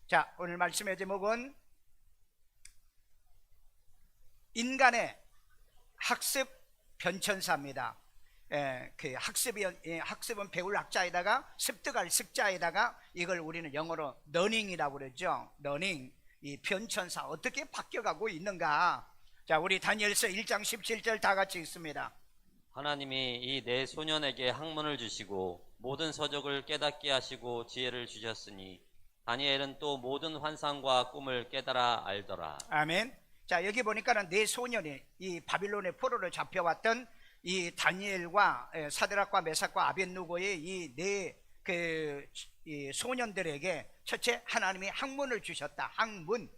자, 오늘 말씀의 제목은 인간의 학습 변천사입니다. 학습은 배울 학자에다가 습득할 습자에다가 이걸 우리는 영어로 러닝이라고 그러죠. 러닝, 이 변천사 어떻게 바뀌어가고 있는가. 자, 우리 다니엘서 1장 17절 다 같이 읽습니다. 하나님이 이 네 소년에게 학문을 주시고 모든 서적을 깨닫게 하시고 지혜를 주셨으니 다니엘은 또 모든 환상과 꿈을 깨달아 알더라. 아멘. 자, 여기 보니까는 네 소년이 이 바빌론의 포로로 잡혀왔던 이 다니엘과 사드락과 메삭과 아벳느고의 이 네 이 소년들에게 첫째 하나님이 학문을 주셨다. 학문,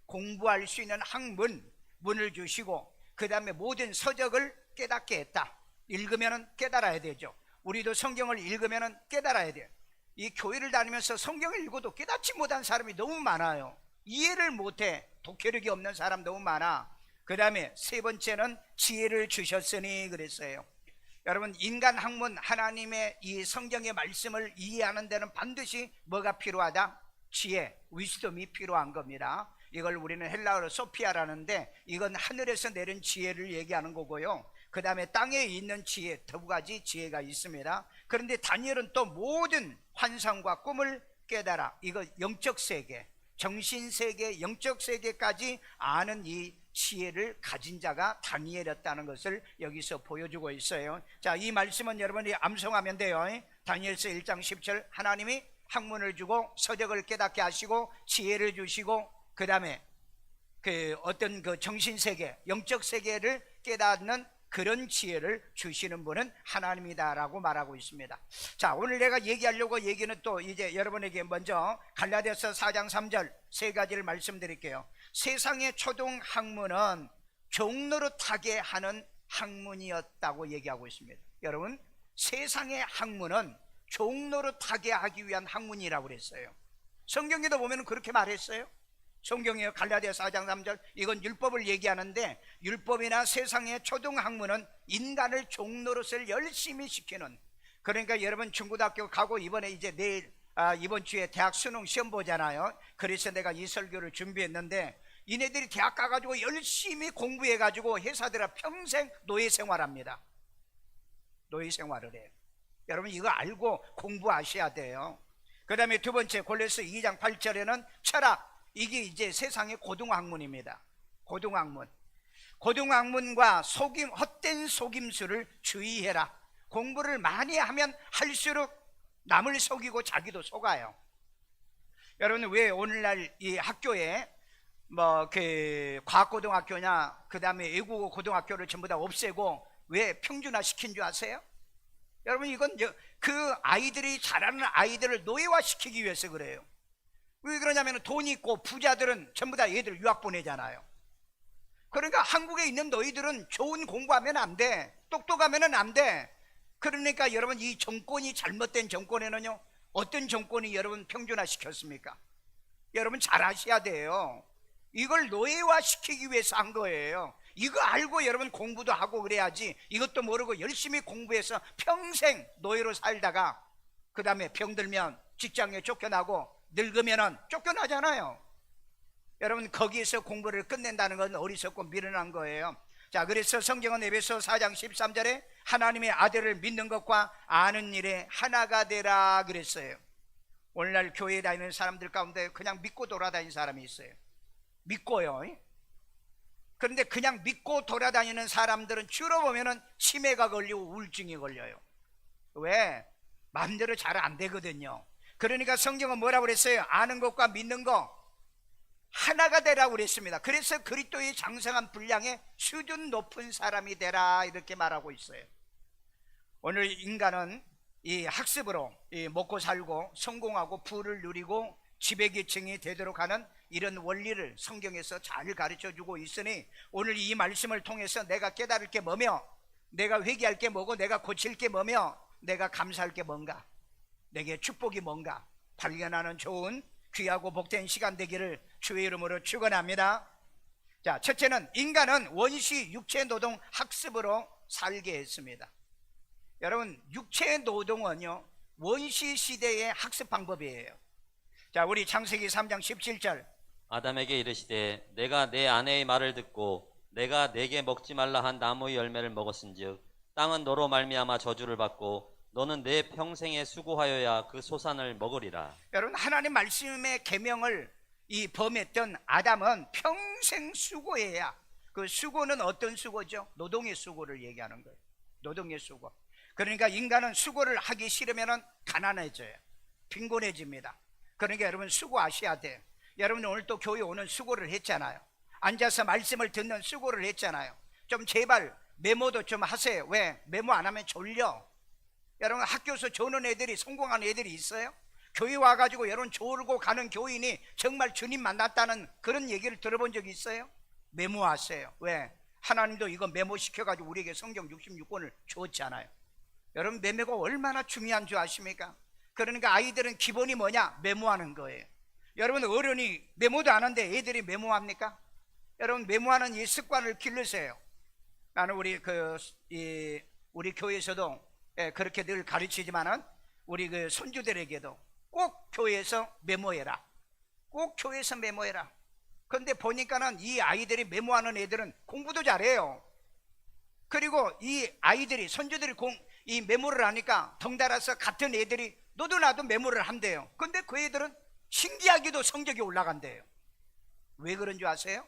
공부할 수 있는 문을 주시고, 그 다음에 모든 서적을 깨닫게 했다. 읽으면은 깨달아야 되죠. 우리도 성경을 읽으면은 깨달아야 돼요. 이 교회를 다니면서 성경을 읽어도 깨닫지 못한 사람이 너무 많아요. 이해를 못해. 독해력이 없는 사람 너무 많아. 그 다음에 세 번째는 지혜를 주셨으니 그랬어요. 여러분, 인간 학문, 하나님의 이 성경의 말씀을 이해하는 데는 반드시 뭐가 필요하다? 지혜, 위스덤이 필요한 겁니다. 이걸 우리는 헬라어로 소피아라는데, 이건 하늘에서 내린 지혜를 얘기하는 거고요. 그 다음에 땅에 있는 지혜, 두 가지 지혜가 있습니다. 그런데 다니엘은 또 모든 환상과 꿈을 깨달아. 이거 영적 세계, 정신 세계, 영적 세계까지 아는 이 지혜를 가진 자가 다니엘이었다는 것을 여기서 보여주고 있어요. 자, 이 말씀은 여러분이 암송하면 돼요. 다니엘서 1장 10절, 하나님이 학문을 주고 서적을 깨닫게 하시고 지혜를 주시고, 그 다음에 어떤 정신 세계, 영적 세계를 깨닫는 그런 지혜를 주시는 분은 하나님이다라고 말하고 있습니다. 자, 오늘 내가 얘기하려고 얘기는 또 이제 여러분에게 먼저 갈라디아서 4장 3절 세 가지를 말씀드릴게요. 세상의 초등 학문은 종노릇하게 하는 학문이었다고 얘기하고 있습니다. 여러분, 세상의 학문은 종노릇하게 하기 위한 학문이라고 그랬어요. 성경에도 보면 그렇게 말했어요. 성경에 갈라디아서 4장 3절, 이건 율법을 얘기하는데, 율법이나 세상의 초등학문은 인간을 종노릇을 열심히 시키는, 그러니까 여러분 중고등학교 가고 이번에 이제 이번 주에 대학 수능 시험 보잖아요. 그래서 내가 이 설교를 준비했는데, 이네들이 대학 가가지고 열심히 공부해가지고 회사들아 평생 노예 생활합니다. 노예 생활을 해요. 여러분, 이거 알고 공부하셔야 돼요. 그 다음에 두 번째, 골로새 2장 8절에는 철학, 이게 이제 세상의 고등학문입니다. 고등학문과 헛된 속임수를 주의해라. 공부를 많이 하면 할수록 남을 속이고 자기도 속아요. 여러분, 왜 오늘날 이 학교에 과학고등학교냐, 그 다음에 외국어 고등학교를 전부 다 없애고 왜 평준화 시킨 줄 아세요? 여러분, 이건 그 아이들이 잘하는 아이들을 노예화 시키기 위해서 그래요. 왜 그러냐면 돈 있고 부자들은 전부 다 얘들 유학 보내잖아요. 그러니까 한국에 있는 너희들은 좋은 공부하면 안 돼, 똑똑하면 안 돼. 그러니까 여러분, 이 정권이 잘못된 정권에는요, 어떤 정권이 여러분 평준화 시켰습니까? 여러분 잘 아셔야 돼요. 이걸 노예화 시키기 위해서 한 거예요. 이거 알고 여러분 공부도 하고 그래야지, 이것도 모르고 열심히 공부해서 평생 노예로 살다가 그 다음에 병들면 직장에 쫓겨나고 늙으면 쫓겨나잖아요. 여러분, 거기에서 공부를 끝낸다는 건 어리석고 미련한 거예요. 자, 그래서 성경은 에베소 4장 13절에 하나님의 아들을 믿는 것과 아는 일에 하나가 되라 그랬어요. 오늘날 교회에 다니는 사람들 가운데 그냥 믿고 돌아다니는 사람이 있어요. 믿고요. 그런데 그냥 믿고 돌아다니는 사람들은 주로 보면은 치매가 걸리고 우울증이 걸려요. 왜? 마음대로 잘 안 되거든요. 그러니까 성경은 뭐라고 그랬어요? 아는 것과 믿는 것 하나가 되라고 그랬습니다. 그래서 그리스도의 장성한 분량의 수준 높은 사람이 되라 이렇게 말하고 있어요. 오늘 인간은 이 학습으로 먹고 살고 성공하고 부를 누리고 지배계층이 되도록 하는 이런 원리를 성경에서 잘 가르쳐주고 있으니, 오늘 이 말씀을 통해서 내가 깨달을 게 뭐며, 내가 회개할 게 뭐고, 내가 고칠 게 뭐며, 내가 감사할 게 뭔가, 내게 축복이 뭔가 발견하는 좋은 귀하고 복된 시간 되기를 주의 이름으로 축원합니다. 자, 첫째는 인간은 원시 육체 노동 학습으로 살게 했습니다. 여러분, 육체 노동은요 원시 시대의 학습 방법이에요. 자, 우리 창세기 3장 17절. 아담에게 이르시되 내가 내 아내의 말을 듣고 내가 내게 먹지 말라 한 나무의 열매를 먹었은즉 땅은 너로 말미암아 저주를 받고 너는 내 평생에 수고하여야 그 소산을 먹으리라. 여러분, 하나님 말씀의 계명을 이 범했던 아담은 평생 수고해야, 그 수고는 어떤 수고죠? 노동의 수고를 얘기하는 거예요. 노동의 수고. 그러니까 인간은 수고를 하기 싫으면 가난해져요. 빈곤해집니다. 그러니까 여러분, 수고하셔야 돼요. 여러분, 오늘 또 교회 오는 수고를 했잖아요. 앉아서 말씀을 듣는 수고를 했잖아요. 좀 제발 메모도 좀 하세요. 왜? 메모 안 하면 졸려. 여러분, 학교에서 조는 애들이, 성공하는 애들이 있어요? 교회 와가지고 여러분 졸고 가는 교인이 정말 주님 만났다는 그런 얘기를 들어본 적이 있어요? 메모하세요. 왜? 하나님도 이거 메모시켜가지고 우리에게 성경 66권을 주었잖아요. 여러분, 메모가 얼마나 중요한 줄 아십니까? 그러니까 아이들은 기본이 뭐냐? 메모하는 거예요. 여러분, 어른이 메모도 안 하는데 애들이 메모합니까? 여러분, 메모하는 이 습관을 기르세요. 나는 우리 우리 교회에서도 그렇게 늘 가르치지만은 우리 그 손주들에게도 꼭 교회에서 메모해라. 꼭 교회에서 메모해라. 그런데 보니까는 이 아이들이 메모하는 애들은 공부도 잘해요. 그리고 이 아이들이, 손주들이 이 메모를 하니까 덩달아서 같은 애들이 너도 나도 메모를 한대요. 근데 그 애들은 신기하게도 성적이 올라간대요. 왜 그런 줄 아세요?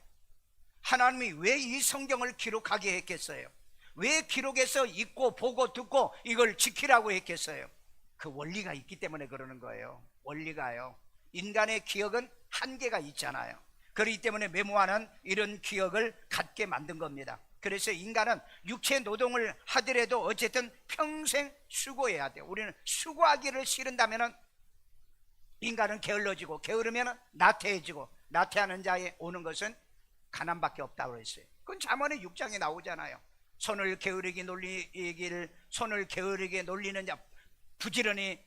하나님이 왜 이 성경을 기록하게 했겠어요? 왜 기록해서 읽고 보고 듣고 이걸 지키라고 했겠어요? 그 원리가 있기 때문에 그러는 거예요. 원리가요. 인간의 기억은 한계가 있잖아요. 그렇기 때문에 메모하는 이런 기억을 갖게 만든 겁니다. 그래서 인간은 육체 노동을 하더라도 어쨌든 평생 수고해야 돼요. 우리는 수고하기를 싫은다면 인간은 게을러지고, 게으르면 나태해지고, 나태하는 자에 오는 것은 가난밖에 없다고 했어요. 그건 잠언의 6장에 나오잖아요. 손을 게으르게 놀리는 자, 부지런히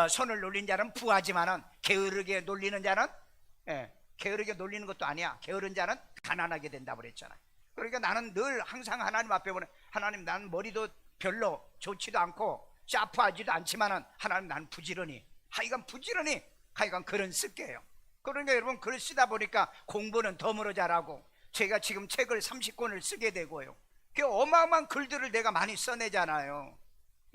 손을 놀린 자는 부하지만은 게으르게 놀리는 자는, 게으르게 놀리는 것도 아니야. 게으른 자는 가난하게 된다고 그랬잖아요. 그러니까 나는 늘 항상 하나님 앞에 보내, 하나님, 나는 머리도 별로 좋지도 않고 샤프하지도 않지만은 하나님, 나는 부지런히, 하여간 그런 쓸게요. 그러니까 여러분, 글 쓰다 보니까 공부는 덤으로 잘하고, 제가 지금 책을 30권을 쓰게 되고요. 그 어마어마한 글들을 내가 많이 써내잖아요.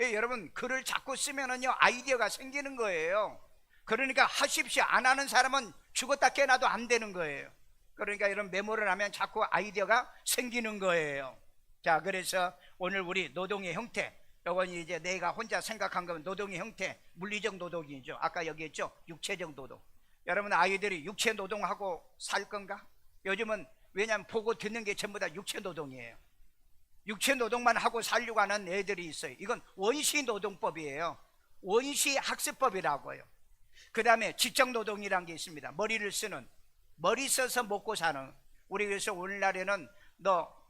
여러분, 글을 자꾸 쓰면은요, 아이디어가 생기는 거예요. 그러니까 하십시오. 안 하는 사람은 죽었다 깨나도 안 되는 거예요. 그러니까 이런 메모를 하면 자꾸 아이디어가 생기는 거예요. 자, 그래서 오늘 우리 노동의 형태, 이건 이제 내가 혼자 생각한 거면 노동의 형태, 물리적 노동이죠. 아까 여기 했죠, 육체적 노동. 여러분, 아이들이 육체 노동하고 살 건가? 요즘은 왜냐하면 보고 듣는 게 전부 다 육체 노동이에요. 육체 노동만 하고 살려고 하는 애들이 있어요. 이건 원시 노동법이에요. 원시 학습법이라고요. 그 다음에 지적 노동이라는 게 있습니다. 머리를 쓰는, 머리 써서 먹고 사는. 우리 그래서 오늘날에는 너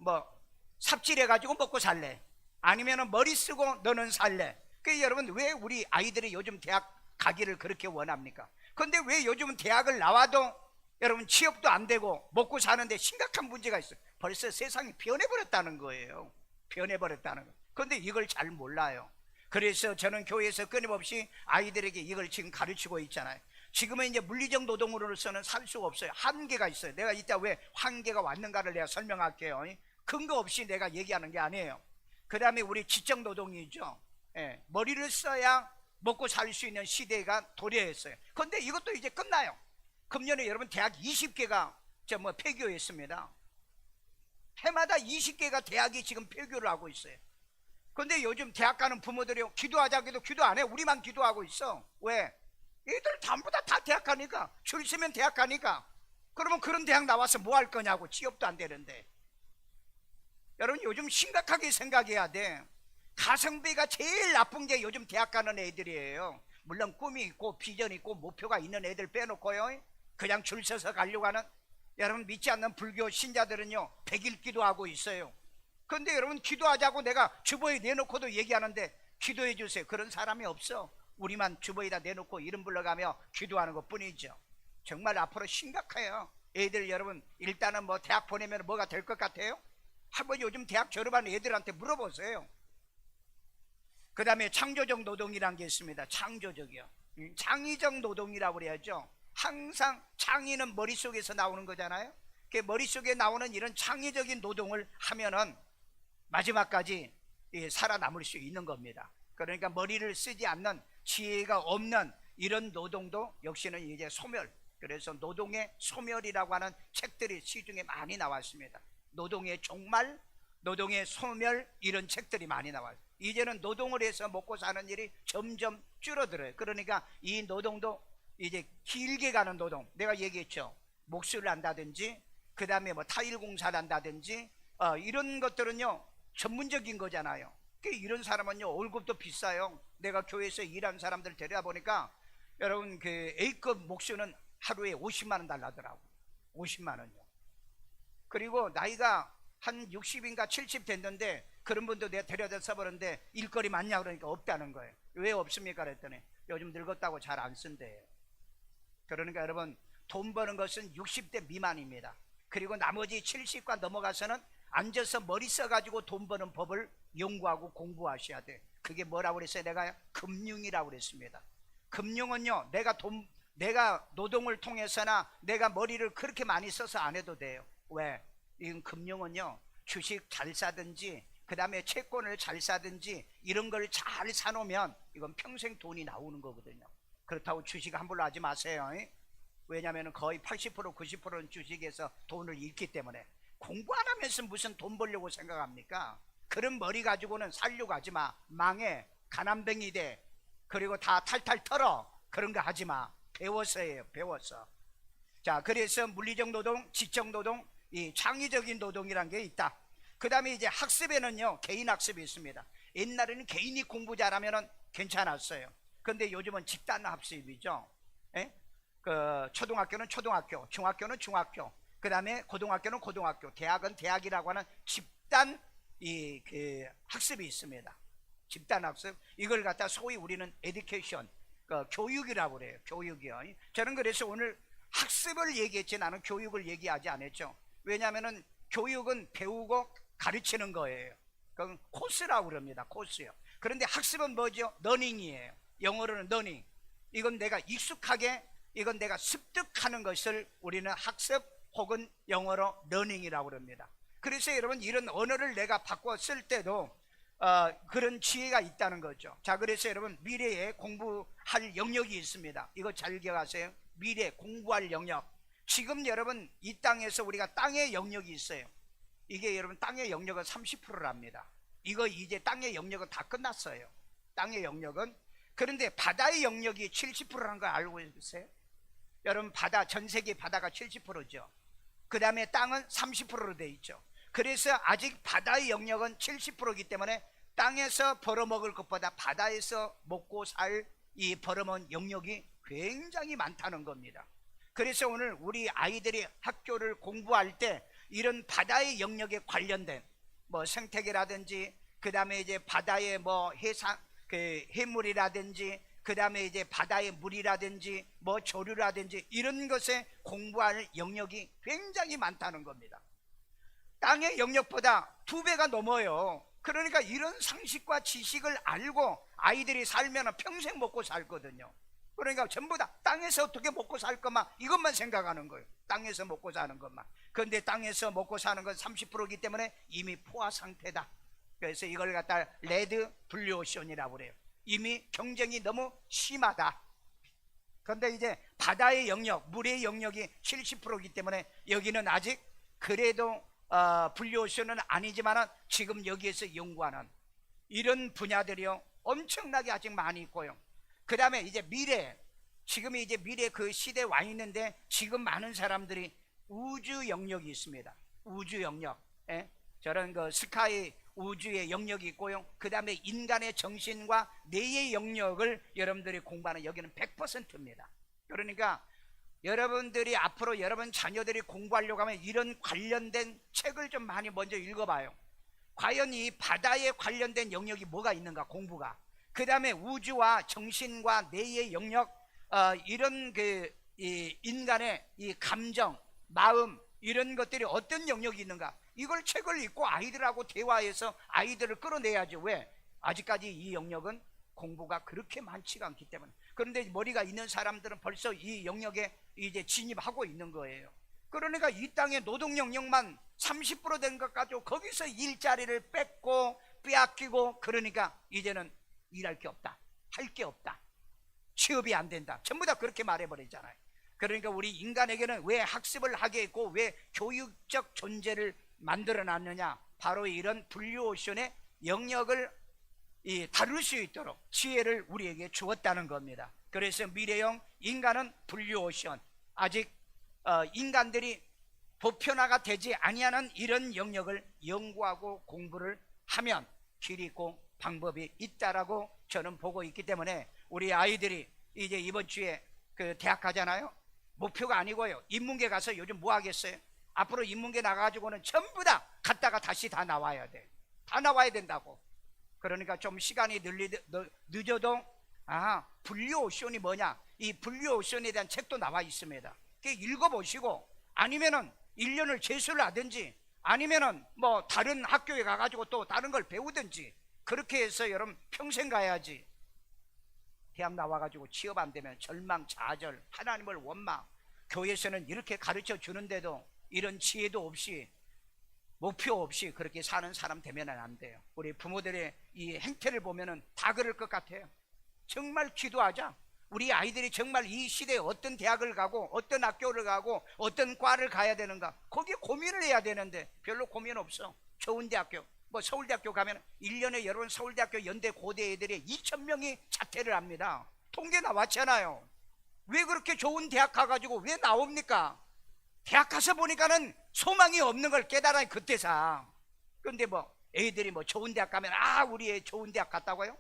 삽질해가지고 먹고 살래? 아니면은 머리 쓰고 너는 살래? 그 여러분, 왜 우리 아이들이 요즘 대학 가기를 그렇게 원합니까? 근데 왜 요즘은 대학을 나와도 여러분 취업도 안 되고 먹고 사는데 심각한 문제가 있어요. 벌써 세상이 변해버렸다는 거예요. 변해버렸다는 거. 그런데 이걸 잘 몰라요. 그래서 저는 교회에서 끊임없이 아이들에게 이걸 지금 가르치고 있잖아요. 지금은 이제 물리적 노동으로서는 살 수가 없어요. 한계가 있어요. 내가 이따 왜 한계가 왔는가를 내가 설명할게요. 근거 없이 내가 얘기하는 게 아니에요. 그 다음에 우리 지적 노동이죠. 머리를 써야 먹고 살 수 있는 시대가 도래했어요. 그런데 이것도 이제 끝나요. 금년에 여러분 대학 20개가 폐교했습니다. 해마다 20개가 대학이 지금 폐교를 하고 있어요. 그런데 요즘 대학 가는 부모들이 기도하자고 해도 기도 안 해. 우리만 기도하고 있어. 왜? 얘들 전부 다 대학 가니까, 줄 서면 대학 가니까. 그러면 그런 대학 나와서 뭐 할 거냐고. 취업도 안 되는데. 여러분, 요즘 심각하게 생각해야 돼. 가성비가 제일 나쁜 게 요즘 대학 가는 애들이에요. 물론 꿈이 있고 비전이 있고 목표가 있는 애들 빼놓고요, 그냥 줄 서서 가려고 하는, 여러분 믿지 않는 불교 신자들은요 100일 기도하고 있어요. 그런데 여러분, 기도하자고 내가 주보에 내놓고도 얘기하는데 기도해 주세요. 그런 사람이 없어. 우리만 주보에다 내놓고 이름 불러가며 기도하는 것 뿐이죠. 정말 앞으로 심각해요. 애들 여러분, 일단은 대학 보내면 뭐가 될 것 같아요? 한번 요즘 대학 졸업한 애들한테 물어보세요. 그 다음에 창조적 노동이라는 게 있습니다. 창조적이요. 창의적 노동이라고 그래야죠. 항상 창의는 머릿속에서 나오는 거잖아요. 그 머릿속에 나오는 이런 창의적인 노동을 하면은 마지막까지 살아남을 수 있는 겁니다. 그러니까 머리를 쓰지 않는, 지혜가 없는 이런 노동도 역시는 이제 소멸, 그래서 노동의 소멸이라고 하는 책들이 시중에 많이 나왔습니다. 노동의 종말, 노동의 소멸, 이런 책들이 많이 나와요. 이제는 노동을 해서 먹고 사는 일이 점점 줄어들어요. 그러니까 이 노동도 이제 길게 가는 노동, 내가 얘기했죠. 목수를 한다든지, 그 다음에 뭐 타일 공사를 한다든지, 이런 것들은요 전문적인 거잖아요. 이런 사람은요 월급도 비싸요. 내가 교회에서 일하는 사람들 데려다 보니까 여러분 그 A급 목수는 하루에 50만 원 달라더라고. 50만 원요. 그리고 나이가 한 60인가 70 됐는데 그런 분도 내가 데려다 써보는데 일거리 많냐 그러니까 없다는 거예요. 왜 없습니까 그랬더니 요즘 늙었다고 잘 안 쓴대요. 그러니까 여러분 돈 버는 것은 60대 미만입니다. 그리고 나머지 70과 넘어가서는 앉아서 머리 써가지고 돈 버는 법을 연구하고 공부하셔야 돼. 그게 뭐라고 그랬어요? 내가 금융이라고 그랬습니다. 금융은요 내가 노동을 통해서나 내가 머리를 그렇게 많이 써서 안 해도 돼요. 왜? 이건 금융은요 주식 잘 사든지 그 다음에 채권을 잘 사든지 이런 걸 잘 사놓으면 이건 평생 돈이 나오는 거거든요. 그렇다고 주식 함부로 하지 마세요. 왜냐하면 거의 80% 90%는 주식에서 돈을 잃기 때문에. 공부 안 하면서 무슨 돈 벌려고 생각합니까? 그런 머리 가지고는 살려고 하지 마. 망해. 가난뱅이 돼. 그리고 다 탈탈 털어. 그런 거 하지 마. 배워서 해요. 배워서. 자, 그래서 물리적 노동, 지적 노동, 이 창의적인 노동이란 게 있다. 그 다음에 이제 학습에는요 개인 학습이 있습니다. 옛날에는 개인이 공부 잘하면 괜찮았어요. 근데 요즘은 집단 학습이죠. 그 초등학교는 초등학교, 중학교는 중학교, 그 다음에 고등학교는 고등학교, 대학은 대학이라고 하는 집단 그 학습이 있습니다. 집단 학습, 이걸 갖다 소위 우리는 에듀케이션, 그 교육이라고 그래요. 교육이요. 저는 그래서 오늘 학습을 얘기했지 나는 교육을 얘기하지 않았죠. 왜냐하면은 교육은 배우고 가르치는 거예요. 그건 코스라고 그럽니다. 코스요. 그런데 학습은 뭐죠? 러닝이에요. 영어로는 러닝. 이건 내가 익숙하게, 이건 내가 습득하는 것을 우리는 학습 혹은 영어로 러닝이라고 그럽니다. 그래서 여러분 이런 언어를 내가 바꿔 쓸 때도 그런 지혜가 있다는 거죠. 자, 그래서 여러분 미래에 공부할 영역이 있습니다. 이거 잘 기억하세요. 미래 공부할 영역. 지금 여러분 이 땅에서 우리가 땅의 영역이 있어요. 이게 여러분 땅의 영역은 30%랍니다. 이거 이제 땅의 영역은 다 끝났어요. 땅의 영역은. 그런데 바다의 영역이 70%라는 걸 알고 있어요? 여러분 바다, 전 세계 바다가 70%죠. 그 다음에 땅은 30%로 돼 있죠. 그래서 아직 바다의 영역은 70%이기 때문에 땅에서 벌어먹을 것보다 바다에서 먹고 살 이 벌어먹은 영역이 굉장히 많다는 겁니다. 그래서 오늘 우리 아이들이 학교를 공부할 때 이런 바다의 영역에 관련된 뭐 생태계라든지 그 다음에 이제 바다의 뭐 해상 그 해물이라든지 그 다음에 이제 바다의 물이라든지 뭐 조류라든지 이런 것에 공부할 영역이 굉장히 많다는 겁니다. 땅의 영역보다 2배가 넘어요. 그러니까 이런 상식과 지식을 알고 아이들이 살면 평생 먹고 살거든요. 그러니까 전부 다 땅에서 어떻게 먹고 살 것만 이것만 생각하는 거예요. 땅에서 먹고 사는 것만. 그런데 땅에서 먹고 사는 건 30%이기 때문에 이미 포화 상태다. 그래서 이걸 갖다 레드 블루오션이라고 그래요. 이미 경쟁이 너무 심하다. 그런데 이제 바다의 영역, 물의 영역이 70%이기 때문에 여기는 아직 그래도 블루오션은 아니지만 지금 여기에서 연구하는 이런 분야들이요 엄청나게 아직 많이 있고요. 그 다음에 이제 미래, 지금이 이제 미래 그 시대에 와 있는데 지금 많은 사람들이 우주 영역이 있습니다. 우주 영역. 저런 그 스카이 우주의 영역이 있고요. 그 다음에 인간의 정신과 뇌의 영역을 여러분들이 공부하는 여기는 100%입니다. 그러니까 여러분들이 앞으로 여러분 자녀들이 공부하려고 하면 이런 관련된 책을 좀 많이 먼저 읽어봐요. 과연 이 바다에 관련된 영역이 뭐가 있는가, 공부가. 그 다음에 우주와 정신과 뇌의 영역, 이런 이 인간의 이 감정, 마음, 이런 것들이 어떤 영역이 있는가, 이걸 책을 읽고 아이들하고 대화해서 아이들을 끌어내야죠. 왜? 아직까지 이 영역은 공부가 그렇게 많지가 않기 때문에. 그런데 머리가 있는 사람들은 벌써 이 영역에 이제 진입하고 있는 거예요. 그러니까 이 땅의 노동 영역만 30% 된 것 가지고 거기서 일자리를 뺏고 빼앗기고, 그러니까 이제는 일할 게 없다, 할 게 없다, 취업이 안 된다, 전부 다 그렇게 말해버리잖아요. 그러니까 우리 인간에게는 왜 학습을 하게 했고 왜 교육적 존재를 만들어 놨느냐, 바로 이런 블루오션의 영역을 다룰 수 있도록 지혜를 우리에게 주었다는 겁니다. 그래서 미래형 인간은 블루오션, 아직 인간들이 보편화가 되지 아니하는 이런 영역을 연구하고 공부를 하면 길이 있고 방법이 있다라고 저는 보고 있기 때문에 우리 아이들이 이제 이번 주에 그 대학 가잖아요. 목표가 아니고요, 인문계 가서 요즘 뭐 하겠어요? 앞으로 인문계 나가가지고는 전부 다 갔다가 다시 다 나와야 돼. 다 나와야 된다고. 그러니까 좀 시간이 늦어도 블루오션이 뭐냐, 이 블루오션에 대한 책도 나와 있습니다. 읽어보시고, 아니면은 1년을 재수를 하든지, 아니면은 뭐 다른 학교에 가가지고 또 다른 걸 배우든지, 그렇게 해서 여러분 평생 가야지. 대학 나와가지고 취업 안 되면 절망, 좌절, 하나님을 원망, 교회에서는 이렇게 가르쳐 주는데도 이런 지혜도 없이 목표 없이 그렇게 사는 사람 되면 안 돼요. 우리 부모들의 이 행태를 보면은 다 그럴 것 같아요. 정말 기도하자. 우리 아이들이 정말 이 시대에 어떤 대학을 가고 어떤 학교를 가고 어떤 과를 가야 되는가, 거기에 고민을 해야 되는데 별로 고민 없어. 좋은 대학교, 뭐 서울대학교 가면 1년에 여러분 서울대학교 연대 고대 애들이 2,000명이 자퇴를 합니다. 통계 나왔잖아요. 왜 그렇게 좋은 대학 가가지고 왜 나옵니까? 대학 가서 보니까는 소망이 없는 걸 깨달아요, 그때상. 그런데 뭐 애들이 뭐 좋은 대학 가면 우리 애 좋은 대학 갔다고요?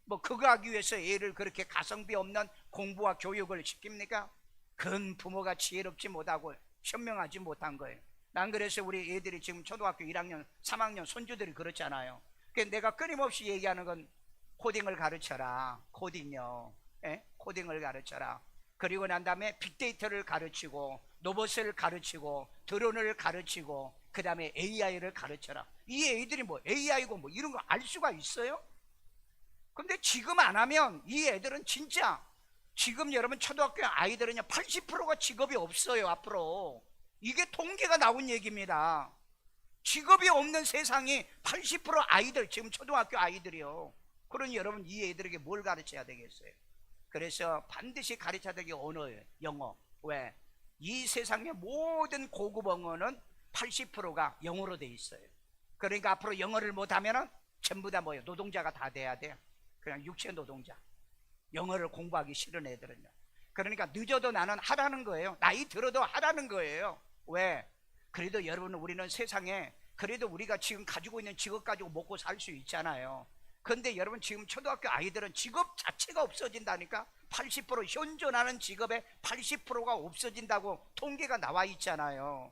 뭐 그거 하기 위해서 애를 그렇게 가성비 없는 공부와 교육을 시킵니까? 그건 부모가 지혜롭지 못하고 현명하지 못한 거예요. 난 그래서 우리 애들이 지금 초등학교 1학년 3학년 손주들이 그렇잖아요. 내가 끊임없이 얘기하는 건 코딩을 가르쳐라. 코딩요, 코딩을 가르쳐라. 그리고 난 다음에 빅데이터를 가르치고 로봇을 가르치고 드론을 가르치고 그 다음에 AI를 가르쳐라. 이 애들이 뭐 AI고 뭐 이런 거 알 수가 있어요? 근데 지금 안 하면 이 애들은 진짜, 지금 여러분 초등학교 아이들은요 80%가 직업이 없어요 앞으로. 이게 통계가 나온 얘기입니다. 직업이 없는 세상이 80% 아이들, 지금 초등학교 아이들이요. 그러니 여러분 이 애들에게 뭘 가르쳐야 되겠어요? 그래서 반드시 가르쳐야 되게 언어예요. 영어. 왜? 이 세상의 모든 고급 언어는 80%가 영어로 돼 있어요. 그러니까 앞으로 영어를 못하면은 전부 다 뭐예요? 노동자가 다 돼야 돼요. 그냥 육체 노동자. 영어를 공부하기 싫은 애들은요. 그러니까 늦어도 나는 하라는 거예요. 나이 들어도 하라는 거예요. 왜? 그래도 여러분 우리는 세상에 그래도 우리가 지금 가지고 있는 직업 가지고 먹고 살 수 있잖아요. 근데 여러분 지금 초등학교 아이들은 직업 자체가 없어진다니까. 80% 현존하는 직업의 80%가 없어진다고 통계가 나와 있잖아요.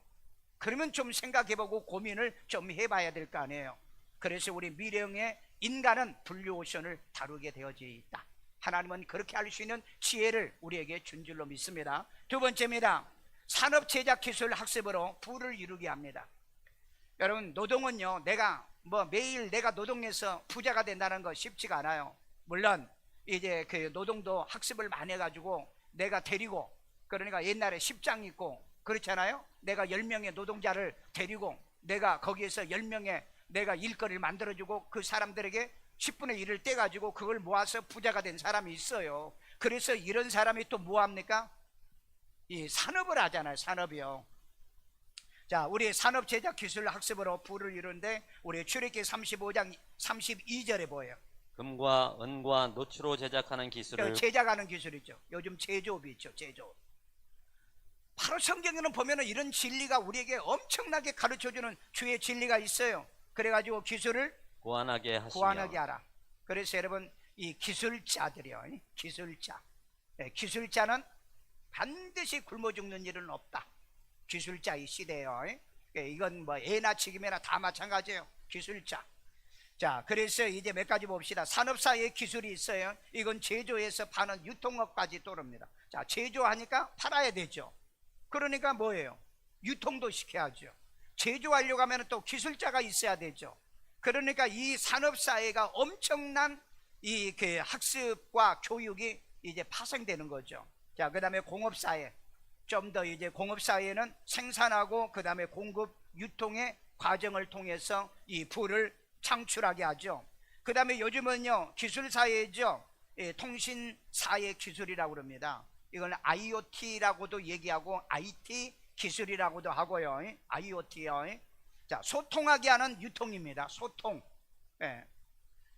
그러면 좀 생각해보고 고민을 좀 해봐야 될 거 아니에요. 그래서 우리 미래형의 인간은 블루오션을 다루게 되어져 있다. 하나님은 그렇게 할 수 있는 지혜를 우리에게 준 줄로 믿습니다. 두 번째입니다. 산업제작기술 학습으로 부를 이루게 합니다. 여러분 노동은요, 내가 뭐 매일 내가 노동해서 부자가 된다는 거 쉽지가 않아요. 물론 이제 그 노동도 학습을 많이 해가지고 내가 데리고, 그러니까 옛날에 10장 있고 그렇잖아요. 내가 10명의 노동자를 데리고 내가 거기에서 10명의 내가 일거리를 만들어주고 그 사람들에게 10분의 1을 떼가지고 그걸 모아서 부자가 된 사람이 있어요. 그래서 이런 사람이 또 뭐합니까? 이 산업을 하잖아요. 산업이요. 자, 우리 산업제작기술 학습으로 부를 이루는데 우리 출애굽기 35장 32절에 보여요. 금과 은과 노추로 제작하는 기술을, 제작하는 기술이죠. 요즘 제조업이 있죠. 제조업. 바로 성경에는 보면은 이런 진리가 우리에게 엄청나게 가르쳐주는 주의 진리가 있어요. 그래가지고 기술을 고안하게 하시며, 고안하게 하라. 그래서 여러분 이 기술자들이요, 기술자, 기술자는 반드시 굶어 죽는 일은 없다. 기술자의 시대요. 이건 뭐 애나 지금이나 다 마찬가지예요. 기술자. 자, 그래서 이제 몇 가지 봅시다. 산업사의 기술이 있어요. 이건 제조에서 파는 유통업까지 또릅니다. 자, 제조하니까 팔아야 되죠. 그러니까 뭐예요? 유통도 시켜야죠. 제조하려고 하면 또 기술자가 있어야 되죠. 그러니까 이 산업사회가 엄청난 이 그 학습과 교육이 이제 파생되는 거죠. 자, 그 다음에 공업사회. 좀 더 이제 공업사회는 생산하고 그 다음에 공급, 유통의 과정을 통해서 이 부를 창출하게 하죠. 그 다음에 요즘은요, 기술사회죠. 예, 통신사회 기술이라고 그럽니다. 이건 IoT라고도 얘기하고 IT 기술이라고도 하고요. IoT요. 자, 소통하게 하는 유통입니다. 소통. 예.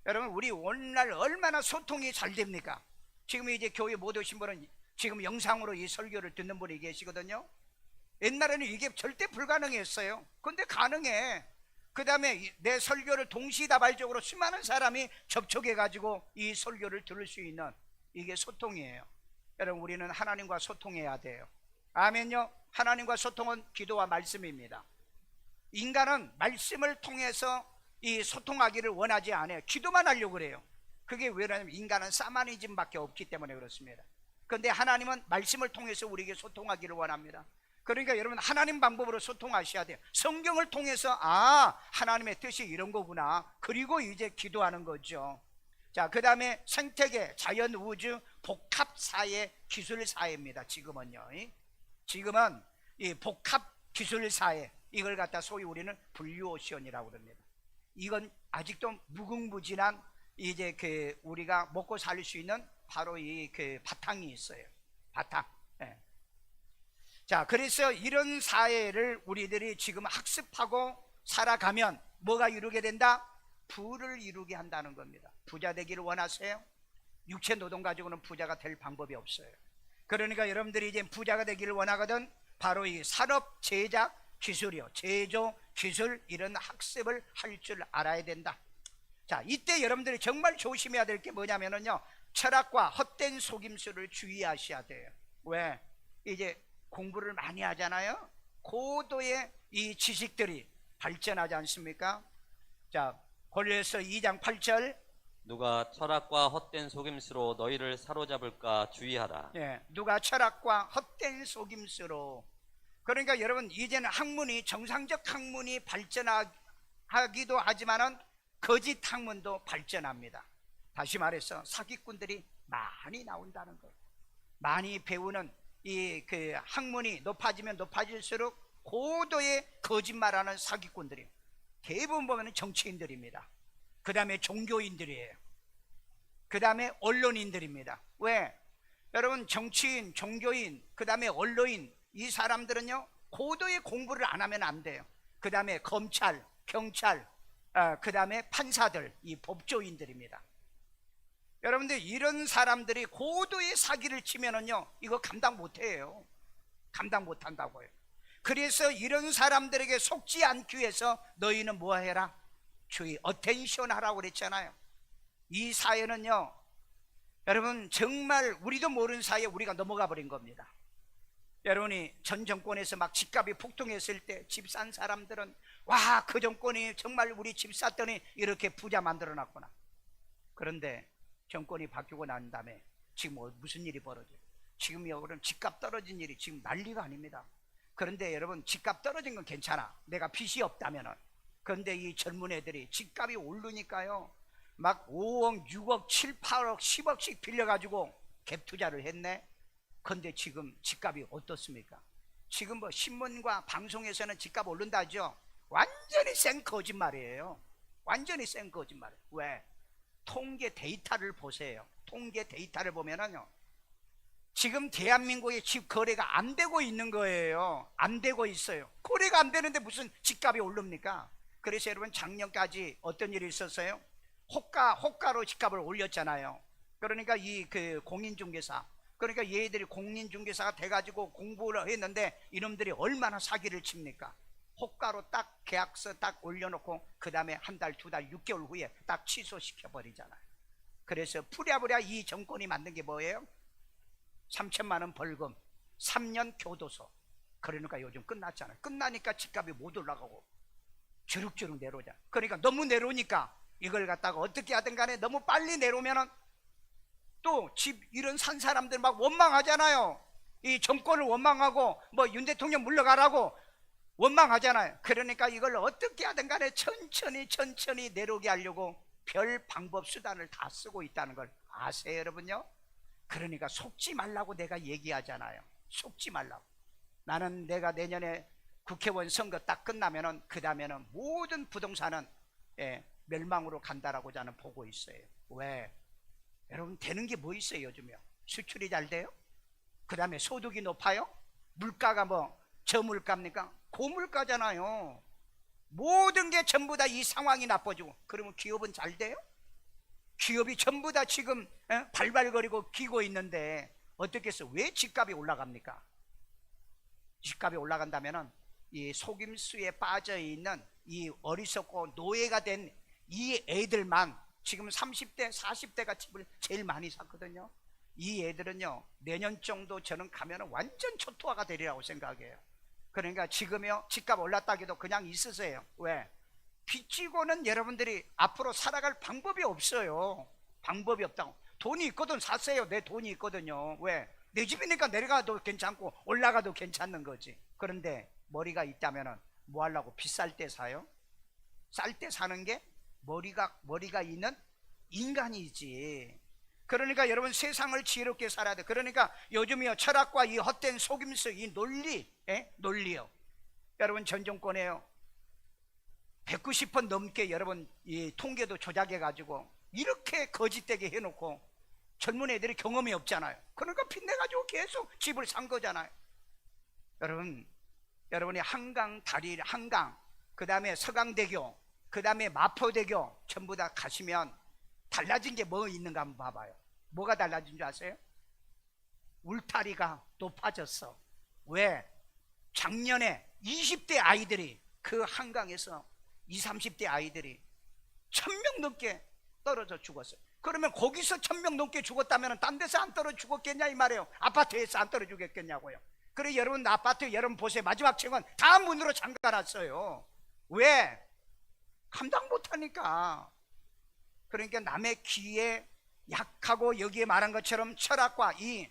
여러분, 우리 오늘날 얼마나 소통이 잘 됩니까? 지금 이제 교회 못 오신 분은 지금 영상으로 이 설교를 듣는 분이 계시거든요. 옛날에는 이게 절대 불가능했어요. 근데 가능해. 그 다음에 내 설교를 동시다발적으로 수많은 사람이 접촉해 가지고 이 설교를 들을 수 있는, 이게 소통이에요. 여러분, 우리는 하나님과 소통해야 돼요. 아멘요. 하나님과 소통은 기도와 말씀입니다. 인간은 말씀을 통해서 이 소통하기를 원하지 않아요. 기도만 하려고 그래요. 그게 왜냐하면 인간은 사마니즘밖에 없기 때문에 그렇습니다. 그런데 하나님은 말씀을 통해서 우리에게 소통하기를 원합니다. 그러니까 여러분, 하나님 방법으로 소통하셔야 돼요. 성경을 통해서 하나님의 뜻이 이런 거구나. 그리고 이제 기도하는 거죠. 자, 그 다음에 생태계, 자연, 우주, 복합사회, 기술사회입니다. 지금은요. 지금은 이 복합기술사회, 이걸 갖다 소위 우리는 블루오션이라고 그럽니다. 이건 아직도 무궁무진한 이제 그 우리가 먹고 살 수 있는 바로 이 그 바탕이 있어요. 바탕. 예. 자, 그래서 이런 사회를 우리들이 지금 학습하고 살아가면 뭐가 이루게 된다? 부를 이루게 한다는 겁니다. 부자 되기를 원하세요? 육체 노동 가지고는 부자가 될 방법이 없어요. 그러니까 여러분들이 이제 부자가 되기를 원하거든 바로 이 산업 제작 기술이요, 제조 기술, 이런 학습을 할 줄 알아야 된다. 자, 이때 여러분들이 정말 조심해야 될 게 뭐냐면요, 철학과 헛된 속임수를 주의하셔야 돼요. 왜? 이제 공부를 많이 하잖아요. 고도의 이 지식들이 발전하지 않습니까? 자, 골로새 2장 8절. 누가 철학과 헛된 속임수로 너희를 사로잡을까 주의하라. 예, 누가 철학과 헛된 속임수로. 그러니까 여러분, 이제는 학문이, 정상적 학문이 발전하기도 하지만은 거짓 학문도 발전합니다. 다시 말해서 사기꾼들이 많이 나온다는 거예요. 많이 배우는 이 그 학문이 높아지면 높아질수록 고도의 거짓말하는 사기꾼들이 대부분 보면 정치인들입니다. 그 다음에 종교인들이에요. 그 다음에 언론인들입니다. 왜? 여러분, 정치인, 종교인, 그 다음에 언론인, 이 사람들은요 고도의 공부를 안 하면 안 돼요. 그 다음에 검찰, 경찰, 그 다음에 판사들, 이 법조인들입니다. 여러분들, 이런 사람들이 고도의 사기를 치면은요 이거 감당 못해요. 감당 못한다고요. 그래서 이런 사람들에게 속지 않기 위해서 너희는 뭐 해라? 주의, 어텐션 하라고 그랬잖아요. 이 사회는요 여러분, 정말 우리도 모르는 사이에 우리가 넘어가 버린 겁니다. 여러분이 전 정권에서 막 집값이 폭등했을 때 집 산 사람들은 와, 그 정권이 정말 우리 집 샀더니 이렇게 부자 만들어 놨구나. 그런데 정권이 바뀌고 난 다음에 지금 무슨 일이 벌어져요? 지금 여러분, 집값 떨어진 일이 지금 난리가 아닙니다. 그런데 여러분, 집값 떨어진 건 괜찮아, 내가 빚이 없다면은. 그런데 이 젊은 애들이 집값이 오르니까요 막 5억, 6억, 7, 8억, 10억씩 빌려가지고 갭 투자를 했네. 그런데 지금 집값이 어떻습니까? 지금 뭐 신문과 방송에서는 집값 오른다죠. 완전히 생 거짓말이에요. 완전히 생 거짓말이에요. 왜? 통계 데이터를 보세요. 통계 데이터를 보면은요 지금 대한민국의 집 거래가 안 되고 있는 거예요. 안 되고 있어요. 거래가 안 되는데 무슨 집값이 오릅니까? 그래서 여러분, 작년까지 어떤 일이 있었어요? 호가로 집값을 올렸잖아요. 그러니까 이 그 공인중개사, 그러니까 얘들이 공인중개사가 돼가지고 공부를 했는데 이놈들이 얼마나 사기를 칩니까? 호가로 딱 계약서 딱 올려놓고 그 다음에 한 달, 두 달, 6개월 후에 딱 취소시켜 버리잖아요. 그래서 부랴부랴 이 정권이 만든 게 뭐예요? 3천만 원 벌금, 3년 교도소. 그러니까 요즘 끝났잖아요. 끝나니까 집값이 못 올라가고 주룩주룩 내려오자. 그러니까 너무 내려오니까 이걸 갖다가 어떻게 하든 간에 너무 빨리 내려오면은 또 집 이런 산 사람들 막 원망하잖아요. 이 정권을 원망하고 뭐 윤 대통령 물러가라고 원망하잖아요. 그러니까 이걸 어떻게 하든 간에 천천히 내려오게 하려고 별 방법 수단을 다 쓰고 있다는 걸 아세요, 여러분요? 그러니까 속지 말라고 내가 얘기하잖아요. 속지 말라고. 나는 내가 내년에 국회의원 선거 딱 끝나면은 그 다음에는 모든 부동산은 멸망으로 간다라고 저는 보고 있어요. 왜? 여러분 되는 게 뭐 있어요 요즘에? 수출이 잘 돼요? 그 다음에 소득이 높아요? 물가가 뭐 저물가입니까? 고물가잖아요. 모든 게 전부 다 이 상황이 나빠지고, 그러면 기업은 잘 돼요? 기업이 전부 다 지금 발발거리고 기고 있는데 어떻게 해서 왜 집값이 올라갑니까? 집값이 올라간다면은 이 속임수에 빠져 있는 이 어리석고 노예가 된 이 애들만, 지금 30대 40대가 집을 제일 많이 샀거든요. 이 애들은요 내년 정도 저는 가면은 완전 초토화가 되리라고 생각해요. 그러니까 지금요 집값 올랐다기도 그냥 있으세요. 왜? 빚지고는 여러분들이 앞으로 살아갈 방법이 없어요. 방법이 없다고. 돈이 있거든 사세요. 내 돈이 있거든요. 왜? 내 집이니까 내려가도 괜찮고 올라가도 괜찮는 거지. 그런데 머리가 있다면은 뭐 하려고? 비쌀 때 사요? 쌀 때 사는 게 머리가 있는 인간이지. 그러니까 여러분 세상을 지혜롭게 살아야 돼. 그러니까 요즘이요 철학과 이 헛된 속임수, 이 논리요. 여러분 전 정권에요 190번 넘게 여러분 이 통계도 조작해 가지고 이렇게 거짓되게 해놓고 젊은 애들이 경험이 없잖아요. 그러니까 빚내 가지고 계속 집을 산 거잖아요. 여러분이 한강 다리, 한강, 그 다음에 서강대교, 그 다음에 마포대교 전부 다 가시면 달라진 게 뭐 있는가 한번 봐봐요. 뭐가 달라진 줄 아세요? 울타리가 높아졌어. 왜? 작년에 20대 아이들이 그 한강에서 20, 30대 아이들이 1000명 넘게 떨어져 죽었어요. 그러면 거기서 1000명 넘게 죽었다면 딴 데서 안 떨어져 죽었겠냐 이 말이에요. 아파트에서 안 떨어져 죽겠냐고요. 그래 여러분 아파트 여러분 보세요. 마지막 층은 다 문으로 잠가놨어요. 왜? 감당 못하니까. 그러니까 남의 귀에 약하고 여기에 말한 것처럼 철학과 이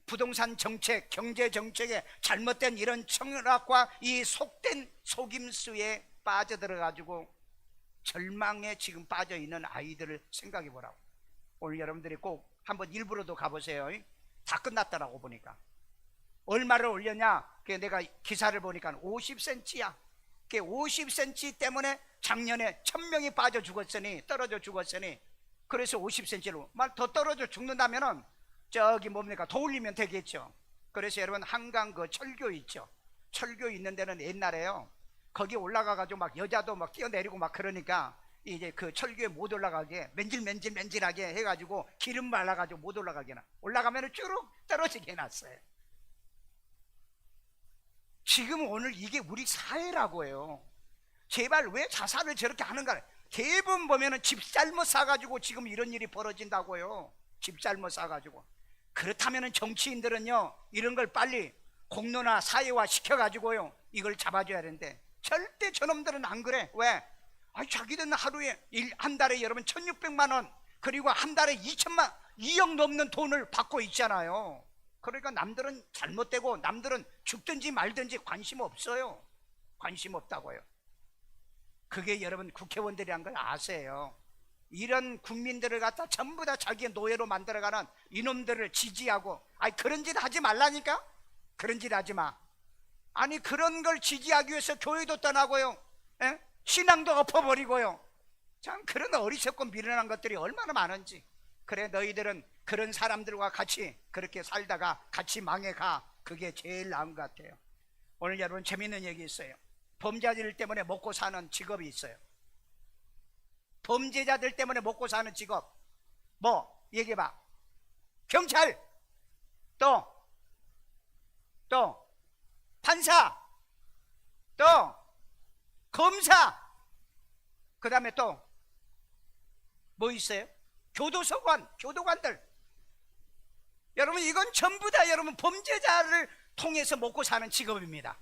부동산 정책, 경제 정책에 잘못된 이런 철학과 이 속된 속임수에 빠져들어 가지고 절망에 지금 빠져 있는 아이들을 생각해 보라고. 오늘 여러분들이 꼭 한번 일부러도 가보세요. 다 끝났더라고 보니까. 얼마를 올렸냐? 내가 기사를 보니까 50cm야. 50cm 때문에 작년에 1000명이 빠져 죽었으니, 떨어져 죽었으니, 그래서 50cm로 말 더 떨어져 죽는다면은 저기 뭡니까? 더 올리면 되겠죠. 그래서 여러분 한강 그 철교 있죠. 철교 있는 데는 옛날에요 거기 올라가 가지고 막 여자도 막 뛰어내리고 막 그러니까 이제 그 철교에 못 올라가게 맨질맨질하게 해가지고 기름 발라가지고 못 올라가게 올라가면 쭉 떨어지게 해놨어요. 지금 오늘 이게 우리 사회라고 해요. 제발 왜 자살을 저렇게 하는가? 대부분 보면은 집 잘못 사가지고 지금 이런 일이 벌어진다고요. 집 잘못 사가지고. 그렇다면은 정치인들은요 이런 걸 빨리 공론화 사회화 시켜가지고요 이걸 잡아줘야 되는데 절대 저놈들은 안 그래. 왜? 자기들은 하루에 한 달에 여러분 1600만 원 그리고 한 달에 2억 넘는 돈을 받고 있잖아요. 그러니까 남들은 잘못되고 남들은 죽든지 말든지 관심 없어요. 관심 없다고요. 그게 여러분 국회의원들이란 걸 아세요. 이런 국민들을 갖다 전부 다 자기의 노예로 만들어가는 이놈들을 지지하고, 그런 짓 하지 말라니까? 그런 짓 하지 마. 아니 그런 걸 지지하기 위해서 교회도 떠나고요, 신앙도 엎어버리고요. 참 그런 어리석고 미련한 것들이 얼마나 많은지. 그래 너희들은 그런 사람들과 같이 그렇게 살다가 같이 망해가. 그게 제일 나은 것 같아요. 오늘 여러분 재밌는 얘기 있어요. 범죄자들 때문에 먹고 사는 직업이 있어요. 범죄자들 때문에 먹고 사는 직업 뭐 얘기해봐. 경찰, 또 판사, 또 검사, 그 다음에 또 뭐 있어요? 교도관들. 여러분 이건 전부 다 여러분 범죄자를 통해서 먹고 사는 직업입니다.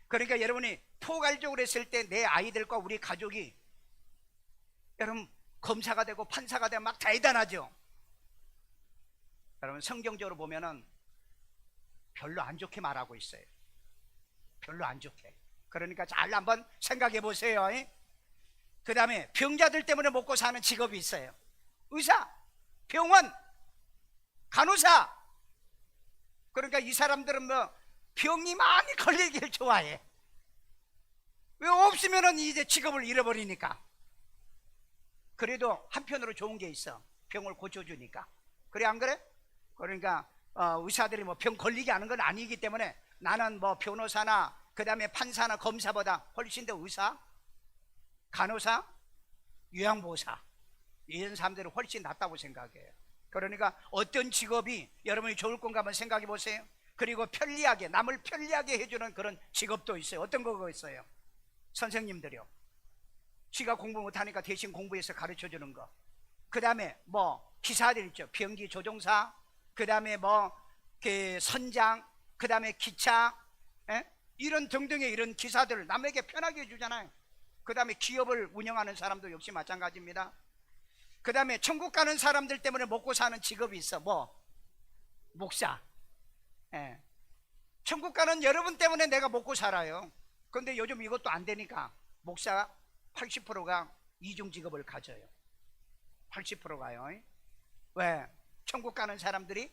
그러니까 여러분이 포괄적으로 했을 때 내 아이들과 우리 가족이 여러분 검사가 되고 판사가 되면 막 대단하죠. 여러분 성경적으로 보면은 별로 안 좋게 말하고 있어요. 별로 안 좋게. 그러니까 잘 한번 생각해 보세요. 그 다음에 병자들 때문에 먹고 사는 직업이 있어요. 의사, 병원, 간호사. 그러니까 이 사람들은 뭐 병이 많이 걸리길 좋아해. 왜 없으면은 이제 직업을 잃어버리니까. 그래도 한편으로 좋은 게 있어. 병을 고쳐주니까. 그래 안 그래? 그러니까 의사들이 뭐 병 걸리게 하는 건 아니기 때문에 나는 뭐 변호사나 그 다음에 판사나 검사보다 훨씬 더 의사, 간호사, 요양보호사 이런 사람들은 훨씬 낫다고 생각해요. 그러니까 어떤 직업이 여러분이 좋을 건가 한번 생각해 보세요. 그리고 편리하게, 남을 편리하게 해주는 그런 직업도 있어요. 어떤 거가 있어요? 선생님들이요. 지가 공부 못하니까 대신 공부해서 가르쳐 주는 거. 그 다음에 뭐 기사들 있죠. 비행기 조종사, 그 다음에 뭐 그 선장, 그 다음에 기차, 이런 등등의 이런 기사들을 남에게 편하게 해주잖아요. 그 다음에 기업을 운영하는 사람도 역시 마찬가지입니다. 그 다음에 천국 가는 사람들 때문에 먹고 사는 직업이 있어. 뭐? 목사. 천국 가는 여러분 때문에 내가 먹고 살아요. 그런데 요즘 이것도 안 되니까 목사 80%가 이중 직업을 가져요. 80%가요. 왜? 천국 가는 사람들이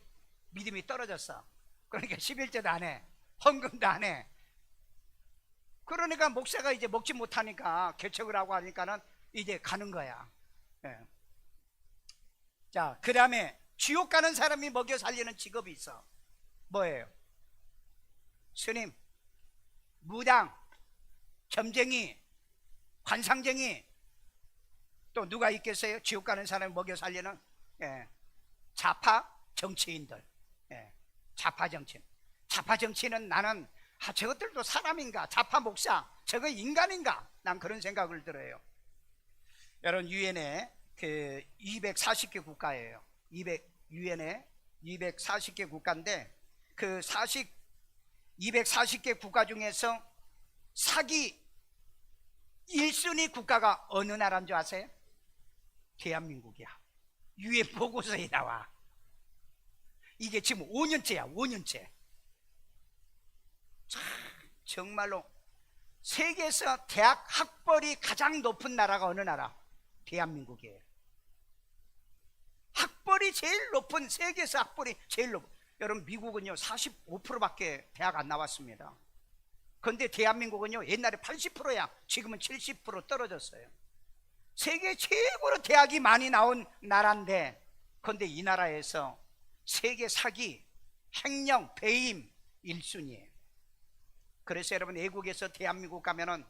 믿음이 떨어졌어. 그러니까 11조도 안 해. 헌금도 안 해. 그러니까 목사가 이제 먹지 못하니까 개척을 하고 하니까는 이제 가는 거야. 자, 그 다음에 지옥 가는 사람이 먹여 살리는 직업이 있어. 뭐예요? 스님, 무당, 점쟁이, 관상쟁이, 또 누가 있겠어요? 지옥 가는 사람을 먹여 살리는 좌파 정치인들. 좌파 정치인. 좌파 정치인은 나는 저것들도 사람인가? 좌파 목사, 저거 인간인가? 난 그런 생각을 들어요. 여러분, 유엔에 그 240개 국가예요. 유엔에 240개 국가인데 그 240개 국가 중에서 사기 1순위 국가가 어느 나라인 줄 아세요? 대한민국이야. 유엔 보고서에 나와. 이게 지금 5년째야. 5년째. 정말로 세계에서 대학 학벌이 가장 높은 나라가 어느 나라? 대한민국이에요. 학벌이 제일 높은, 세계에서 학벌이 제일 높은. 여러분, 미국은요 45%밖에 대학 안 나왔습니다. 그런데 대한민국은요 옛날에 80%야. 지금은 70% 떨어졌어요. 세계 최고로 대학이 많이 나온 나라인데, 그런데 이 나라에서 세계 사기, 횡령, 배임 1순위예요. 그래서 여러분, 외국에서 대한민국 가면은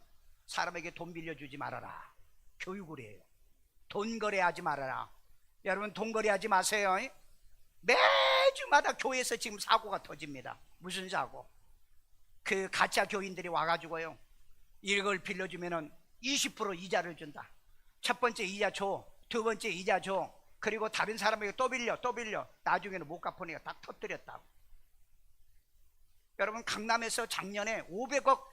사람에게 돈 빌려주지 말아라. 교육을 해요. 돈 거래하지 말아라. 여러분, 돈 거래하지 마세요. 매주마다 교회에서 지금 사고가 터집니다. 무슨 사고? 그 가짜 교인들이 와가지고요, 이걸 빌려주면은 20% 이자를 준다. 첫 번째 이자 줘, 두 번째 이자 줘, 그리고 다른 사람에게 또 빌려, 나중에는 못 갚으니까 다 터뜨렸다고. 여러분, 강남에서 작년에 500억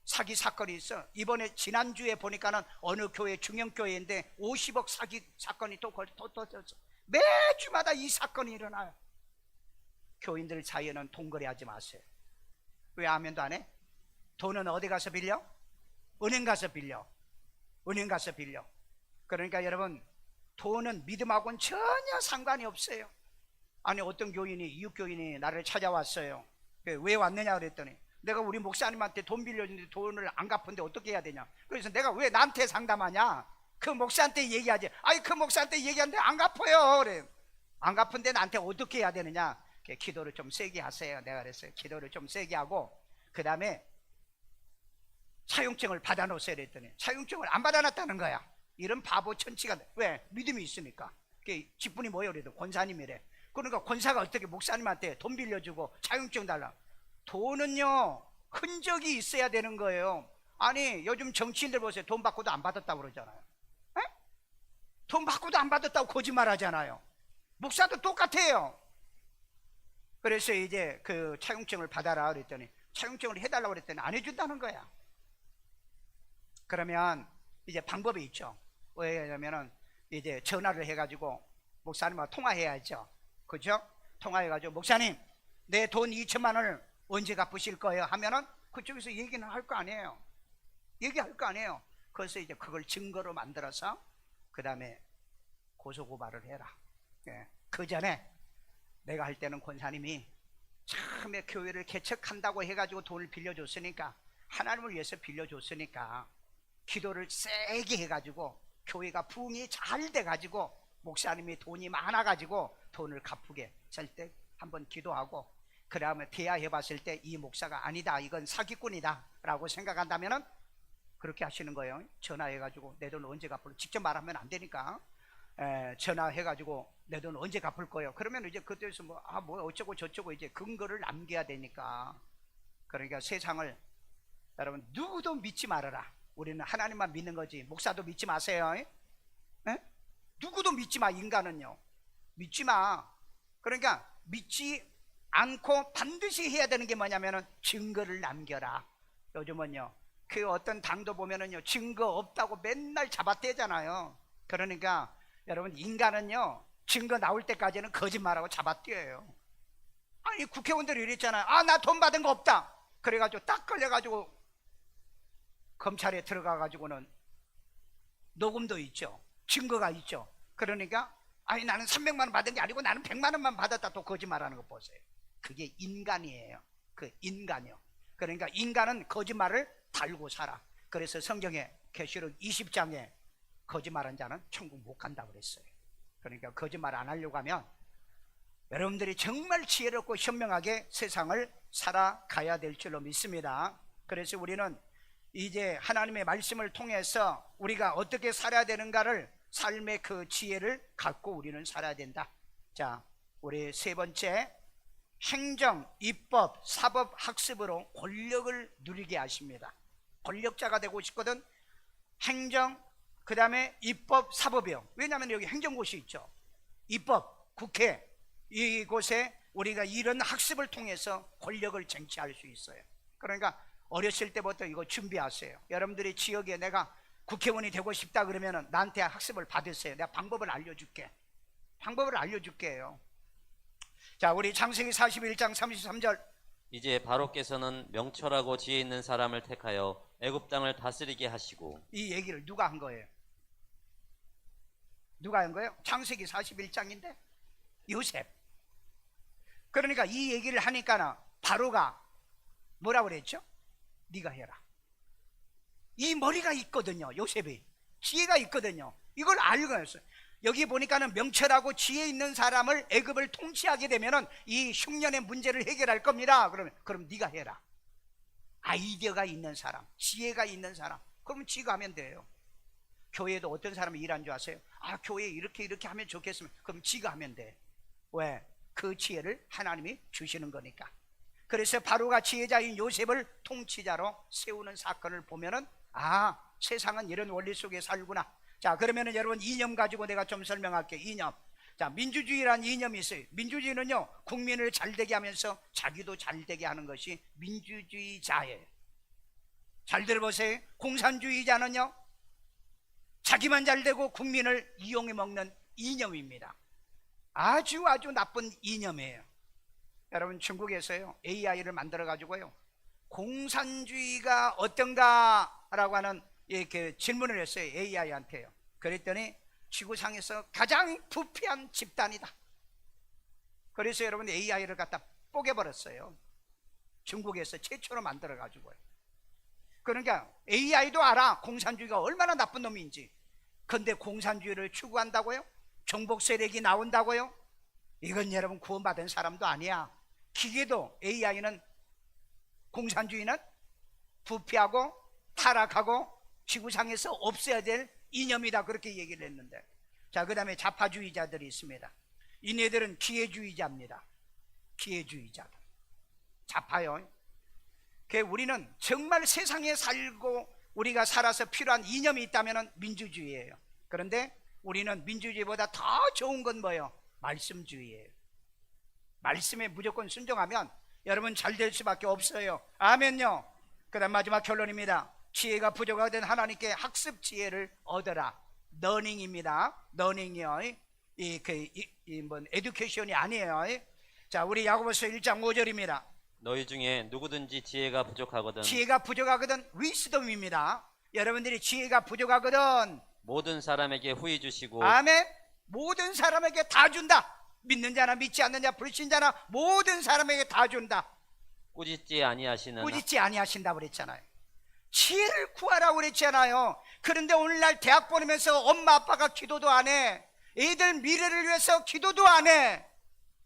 사기 사건이 있어. 이번에 지난주에 보니까는 어느 교회, 중형교회인데 50억 사기 사건이 또 터졌어. 매주마다 이 사건이 일어나요. 교인들 사이에는 돈 거래하지 마세요. 왜 아멘도 안 해? 돈은 어디 가서 빌려? 은행 가서 빌려. 은행 가서 빌려. 그러니까 여러분, 돈은 믿음하고는 전혀 상관이 없어요. 아니, 어떤 교인이, 이웃교인이 나를 찾아왔어요. 왜 왔느냐 그랬더니, 내가 우리 목사님한테 돈 빌려주는데 돈을 안 갚은데 어떻게 해야 되냐. 그래서 내가 왜 나한테 상담하냐? 그 목사한테 얘기하지. 아니, 그 목사한테 얘기하는데 안 갚아요. 그래. 안 갚은데 나한테 어떻게 해야 되느냐? 기도를 좀 세게 하세요. 내가 그랬어요. 기도를 좀 세게 하고, 그 다음에 차용증을 받아놓으세요 그랬더니 차용증을 안 받아놨다는 거야. 이런 바보 천치가. 왜? 믿음이 있으니까. 직분이 뭐예요? 그래도 권사님이래. 그러니까 권사가 어떻게 목사님한테 돈 빌려주고 차용증 달라. 돈은요 흔적이 있어야 되는 거예요. 아니, 요즘 정치인들 보세요. 돈 받고도 안 받았다고 그러잖아요. 에? 돈 받고도 안 받았다고 거짓말 하잖아요. 목사도 똑같아요. 그래서 이제 그 차용증을 받아라 그랬더니, 차용증을 해달라고 그랬더니 안 해준다는 거야. 그러면 이제 방법이 있죠. 왜냐면은 이제 전화를 해가지고 목사님하고 통화해야죠. 그죠? 통화해가지고, 목사님, 내 돈 2천만 원을 언제 갚으실 거예요? 하면은 그쪽에서 얘기는 할 거 아니에요. 얘기할 거 아니에요. 그래서 이제 그걸 증거로 만들어서 그 다음에 고소고발을 해라. 그 전에 내가 할 때는 권사님이 처음에 교회를 개척한다고 해가지고 돈을 빌려줬으니까, 하나님을 위해서 빌려줬으니까 기도를 세게 해가지고 교회가 부흥이 잘 돼가지고 목사님이 돈이 많아가지고 돈을 갚게 할 때 한번 기도하고, 그 다음에 대화해 봤을 때 이 목사가 아니다, 이건 사기꾼이다 라고 생각한다면은 그렇게 하시는 거예요. 전화해가지고 내 돈 언제 갚을, 직접 말하면 안 되니까 전화해가지고 내 돈 언제 갚을 거예요. 그러면 이제 그때서 뭐 어쩌고 저쩌고 이제 근거를 남겨야 되니까. 그러니까 세상을 여러분 누구도 믿지 말아라. 우리는 하나님만 믿는 거지. 목사도 믿지 마세요. 에? 누구도 믿지 마. 인간은요, 믿지 마. 그러니까 믿지 않고 반드시 해야 되는 게 뭐냐면은 증거를 남겨라. 요즘은요 그 어떤 당도 보면은요 증거 없다고 맨날 잡아떼잖아요. 그러니까 여러분 인간은요 증거 나올 때까지는 거짓말하고 잡아떼어요. 아니 국회의원들이 이랬잖아요. 아, 나 돈 받은 거 없다. 그래가지고 딱 걸려가지고 검찰에 들어가가지고는 녹음도 있죠, 증거가 있죠. 그러니까 아니 나는 300만 원 받은 게 아니고 나는 100만 원만 받았다, 또 거짓말하는 거 보세요. 그게 인간이에요. 그 인간이요. 그러니까 인간은 거짓말을 달고 살아. 그래서 성경에 계시록 20장에 거짓말한 자는 천국 못 간다고 그랬어요. 그러니까 거짓말 안 하려고 하면 여러분들이 정말 지혜롭고 현명하게 세상을 살아가야 될 줄로 믿습니다. 그래서 우리는 이제 하나님의 말씀을 통해서 우리가 어떻게 살아야 되는가를, 삶의 그 지혜를 갖고 우리는 살아야 된다. 자, 우리 세 번째, 행정, 입법, 사법 학습으로 권력을 누리게 하십니다. 권력자가 되고 싶거든. 행정, 그 다음에 입법, 사법이요. 왜냐하면 여기 행정고시 있죠. 입법, 국회, 이곳에 우리가 이런 학습을 통해서 권력을 쟁취할 수 있어요. 그러니까 어렸을 때부터 이거 준비하세요. 여러분들이 지역에 내가 국회의원이 되고 싶다 그러면 나한테 학습을 받으세요. 내가 방법을 알려줄게. 방법을 알려줄게요. 자, 우리 창세기 41장 33절. 이제 바로께서는 명철하고 지혜 있는 사람을 택하여 애굽 땅을 다스리게 하시고. 이 얘기를 누가 한 거예요? 누가 한 거예요? 창세기 41장인데 요셉. 그러니까 이 얘기를 하니까 바로가 뭐라고 그랬죠? 네가 해라. 이 머리가 있거든요. 요셉이 지혜가 있거든요. 이걸 알고 있어요. 여기 보니까는 명철하고 지혜 있는 사람을 애굽을 통치하게 되면은 이 흉년의 문제를 해결할 겁니다. 그럼 네가 해라. 아이디어가 있는 사람, 지혜가 있는 사람, 그러면 지가 하면 돼요. 교회에도 어떤 사람이 일한 줄 아세요? 아, 교회 이렇게 하면 좋겠으면, 그럼 지가 하면 돼. 왜? 그 지혜를 하나님이 주시는 거니까. 그래서 바로가 지혜자인 요셉을 통치자로 세우는 사건을 보면은, 아, 세상은 이런 원리 속에 살구나. 자, 그러면은 여러분 이념 가지고 내가 좀 설명할게요. 이념. 자, 민주주의란 이념이 있어요. 민주주의는요, 국민을 잘되게 하면서 자기도 잘되게 하는 것이 민주주의자예요. 잘 들어보세요. 공산주의자는요, 자기만 잘되고 국민을 이용해 먹는 이념입니다. 아주 나쁜 이념이에요. 여러분, 중국에서요 AI를 만들어 가지고요 공산주의가 어떤가 라고 하는 이렇게 질문을 했어요. AI한테요. 그랬더니 지구상에서 가장 부패한 집단이다. 그래서 여러분 AI를 갖다 뽀개버렸어요. 중국에서 최초로 만들어 가지고요. 그러니까 AI도 알아 공산주의가 얼마나 나쁜 놈인지. 근데 공산주의를 추구한다고요? 종북 세력이 나온다고요? 이건 여러분 구원받은 사람도 아니야. 기계도, AI는, 공산주의는 부패하고 타락하고 지구상에서 없어야 될 이념이다, 그렇게 얘기를 했는데. 자, 그 다음에 좌파주의자들이 있습니다. 이네들은 기회주의자입니다. 기회주의자들, 좌파요. 우리는 정말 세상에 살고 우리가 살아서 필요한 이념이 있다면 민주주의예요. 그런데 우리는 민주주의보다 더 좋은 건 뭐예요? 말씀주의예요. 말씀에 무조건 순종하면 여러분 잘 될 수밖에 없어요. 아멘요. 그 다음 마지막 결론입니다. 지혜가 부족하든 하나님께 학습 지혜를 얻어라. 러닝입니다. 러닝이요. 에듀케이션이 아니에요. 자, 우리 야고보서 1장 5절입니다. 너희 중에 누구든지 지혜가 부족하거든 위스덤입니다. 여러분들이 지혜가 부족하거든 모든 사람에게 후히 주시고. 아멘. 모든 사람에게 다 준다. 믿는 자나 믿지 않는 자, 불신자나 모든 사람에게 다 준다. 꾸짖지 아니하시는 꾸짖지 아니하신다고 그랬잖아요. 지혜를 구하라고 그랬잖아요. 그런데 오늘날 대학 보내면서 엄마 아빠가 기도도 안 해. 애들 미래를 위해서 기도도 안 해.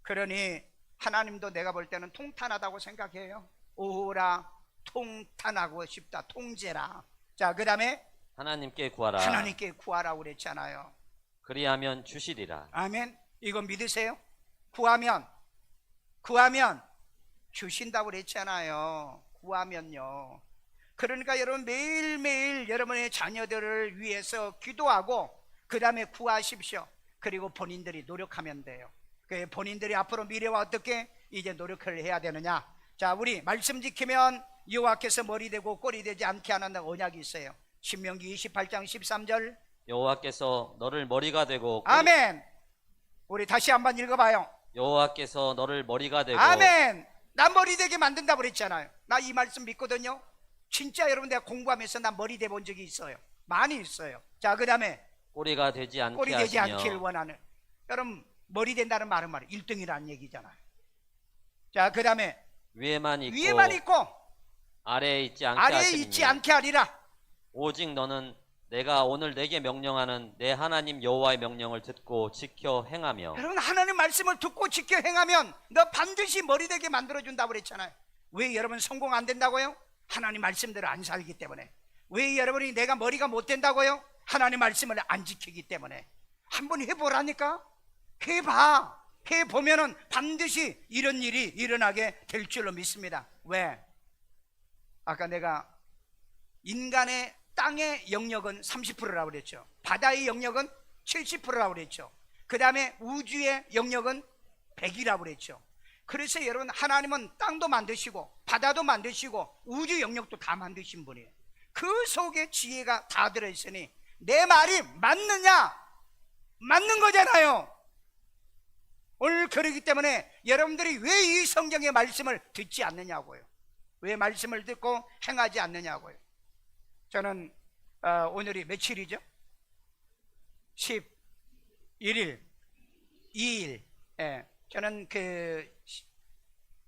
그러니 하나님도 내가 볼 때는 통탄하다고 생각해요. 오라 통탄하고 싶다. 통제라. 자, 그 다음에 하나님께 구하라. 하나님께 구하라고 그랬잖아요. 그리하면 주시리라. 아멘. 이거 믿으세요? 구하면 주신다고 그랬잖아요. 구하면요. 그러니까 여러분 매일매일 여러분의 자녀들을 위해서 기도하고 그 다음에 구하십시오. 그리고 본인들이 노력하면 돼요. 본인들이 앞으로 미래와 어떻게 이제 노력을 해야 되느냐. 자, 우리 말씀 지키면 여호와께서 머리 되고 꼬리 되지 않게 하는 언약이 있어요. 신명기 28장 13절. 여호와께서 너를 머리가 되고 아멘. 우리 다시 한번 읽어봐요. 여호와께서 너를 머리가 되고 아멘. 나 머리 되게 만든다고 그랬잖아요. 나 이 말씀 믿거든요. 진짜 여러분 내가 공부하면서 나 머리 돼 본 적이 있어요. 많이 있어요. 자, 그 다음에 꼬리가 되지 않게 꼬리 되지 하시며 않기를 원하는. 여러분 머리 된다는 말은 1등이라는 얘기잖아요. 자, 그 다음에 위에만 있고 아래에 있지 않게 아래에 하시니 있지 않게 하리라. 오직 너는 내가 오늘 내게 명령하는 내 하나님 여호와의 명령을 듣고 지켜 행하며. 여러분 하나님 말씀을 듣고 지켜 행하면 너 반드시 머리 되게 만들어준다고 그랬잖아요. 왜 여러분 성공 안 된다고요? 하나님 말씀대로 안 살기 때문에. 왜 여러분이 내가 머리가 못 된다고요? 하나님 말씀을 안 지키기 때문에. 한번 해보라니까. 해보면은 반드시 이런 일이 일어나게 될 줄로 믿습니다. 왜? 아까 내가 인간의 땅의 영역은 30%라고 그랬죠. 바다의 영역은 70%라고 그랬죠. 그 다음에 우주의 영역은 100이라고 그랬죠. 그래서 여러분 하나님은 땅도 만드시고 바다도 만드시고 우주 영역도 다 만드신 분이에요. 그 속에 지혜가 다 들어있으니 내 말이 맞느냐? 맞는 거잖아요. 오늘 그러기 때문에 여러분들이 왜 이 성경의 말씀을 듣지 않느냐고요. 왜 말씀을 듣고 행하지 않느냐고요. 저는 오늘이 며칠이죠? 11일 2일. 예, 저는 그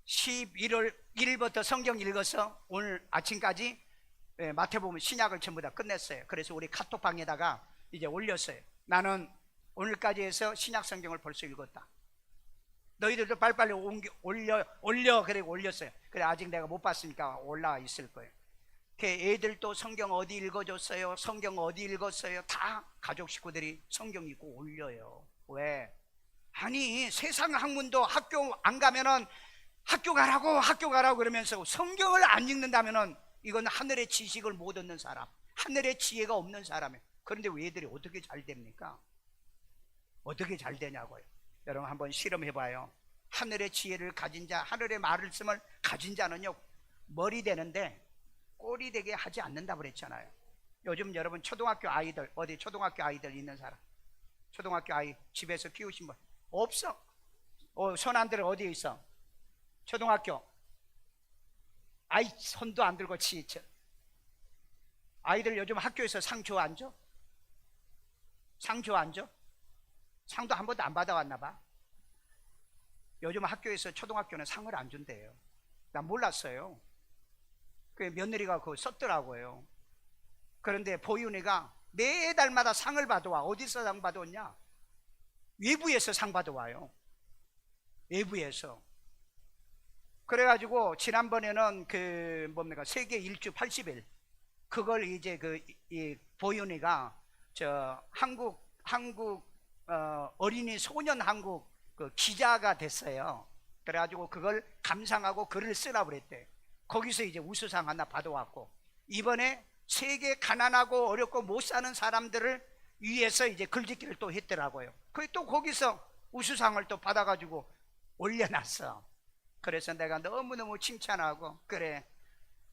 11월 1일부터 성경 읽어서 오늘 아침까지 마태복음 신약을 전부 다 끝냈어요. 그래서 우리 카톡방에다가 이제 올렸어요. 나는 오늘까지 해서 신약 성경을 벌써 읽었다. 너희들도 빨리빨리 올려 그래 올렸어요. 그래 아직 내가 못 봤으니까 올라와 있을 거예요. 애들도 성경 어디 읽어줬어요? 성경 어디 읽었어요? 다 가족 식구들이 성경 읽고 올려요. 왜? 아니 세상 학문도 학교 안 가면은 학교 가라고 그러면서 성경을 안 읽는다면은 이건 하늘의 지식을 못 얻는 사람, 하늘의 지혜가 없는 사람이에요. 그런데 왜 애들이 어떻게 잘 됩니까? 어떻게 잘 되냐고요. 여러분 한번 실험해봐요. 하늘의 지혜를 가진 자, 하늘의 말씀을 가진 자는요 머리 되는데 꼬리 되게 하지 않는다고 그랬잖아요. 요즘 여러분 초등학교 아이들, 어디 초등학교 아이들 있는 사람, 초등학교 아이 집에서 키우신 분 없어? 손 안 들어. 어디에 있어? 초등학교 아이 손도 안 들고 치쳐. 아이들 요즘 학교에서 상 줘 안 줘? 상 줘 안 줘? 상도 한 번도 안 받아왔나 봐. 요즘 학교에서 초등학교는 상을 안 준대요. 난 몰랐어요. 그 며느리가 그거 썼더라고요. 그런데 보윤이가 매달마다 상을 받아와. 어디서 상 받았냐? 외부에서 상 받아와요. 외부에서. 그래가지고 지난번에는 그 뭡니까 세계 일주 80일 그걸 이제 이 보윤이가 저 한국 어린이 소년 한국 그 기자가 됐어요. 그래가지고 그걸 감상하고 글을 쓰라고 그랬대. 거기서 이제 우수상 하나 받아왔고 이번에 세계 가난하고 어렵고 못 사는 사람들을 위해서 이제 글짓기를 또 했더라고요. 그 또 거기서 우수상을 또 받아가지고 올려놨어. 그래서 내가 너무너무 칭찬하고 그래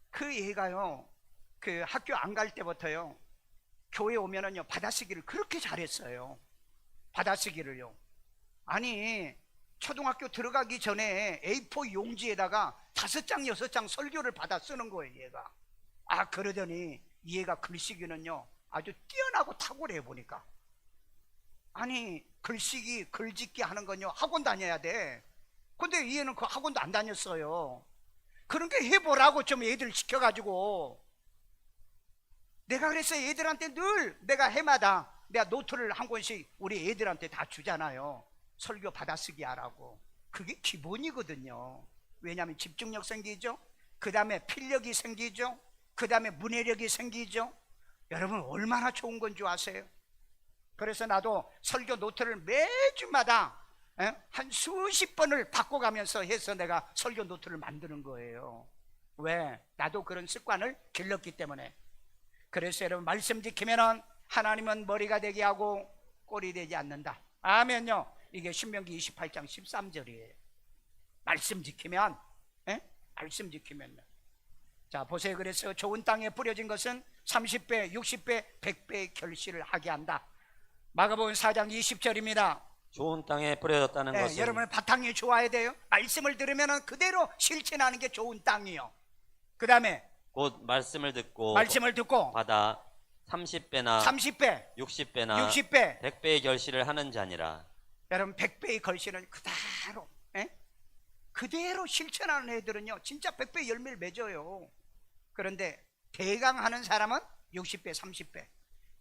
그 얘가요 그 학교 안 갈 때부터요 교회 오면은요 받아쓰기를 그렇게 잘했어요. 받아쓰기를요. 아니 초등학교 들어가기 전에 A4 용지에다가 5장 6장 설교를 받아 쓰는 거예요 얘가. 아 그러더니 얘가 글쓰기는요 아주 뛰어나고 탁월해 보니까 아니 글쓰기 글짓기 하는 건요 학원 다녀야 돼. 근데 얘는 그 학원도 안 다녔어요. 그런 게 해보라고 좀 애들 시켜가지고. 내가 그래서 애들한테 늘 내가 해마다 내가 노트를 한 권씩 우리 애들한테 다 주잖아요. 설교 받아쓰기 하라고. 그게 기본이거든요. 왜냐하면 집중력 생기죠. 그 다음에 필력이 생기죠. 그 다음에 문해력이 생기죠. 여러분 얼마나 좋은 건 줄 아세요? 그래서 나도 설교 노트를 매주마다 한 수십 번을 바꿔가면서 해서 내가 설교 노트를 만드는 거예요. 왜? 나도 그런 습관을 길렀기 때문에. 그래서 여러분 말씀 지키면은 하나님은 머리가 되게 하고 꼴이 되지 않는다. 아멘요. 이게 신명기 28장 13절이에요. 말씀 지키면, 말씀 지키면요. 자 보세요. 그래서 좋은 땅에 뿌려진 것은 30배, 60배, 100배의 결실을 하게 한다. 마가복음 4장 20절입니다. 좋은 땅에 뿌려졌다는 것은 여러분의 바탕이 좋아야 돼요. 말씀을 들으면 그대로 실천하는 게 좋은 땅이요. 그 다음에 곧 말씀을 듣고 받아 30배나 30배, 60배나 60배, 100배의 결실을 하는 자니라. 여러분 100배의 결실을 그대로 그대로 실천하는 애들은요 진짜 100배 열매를 맺어요. 그런데 대강하는 사람은 60배, 30배.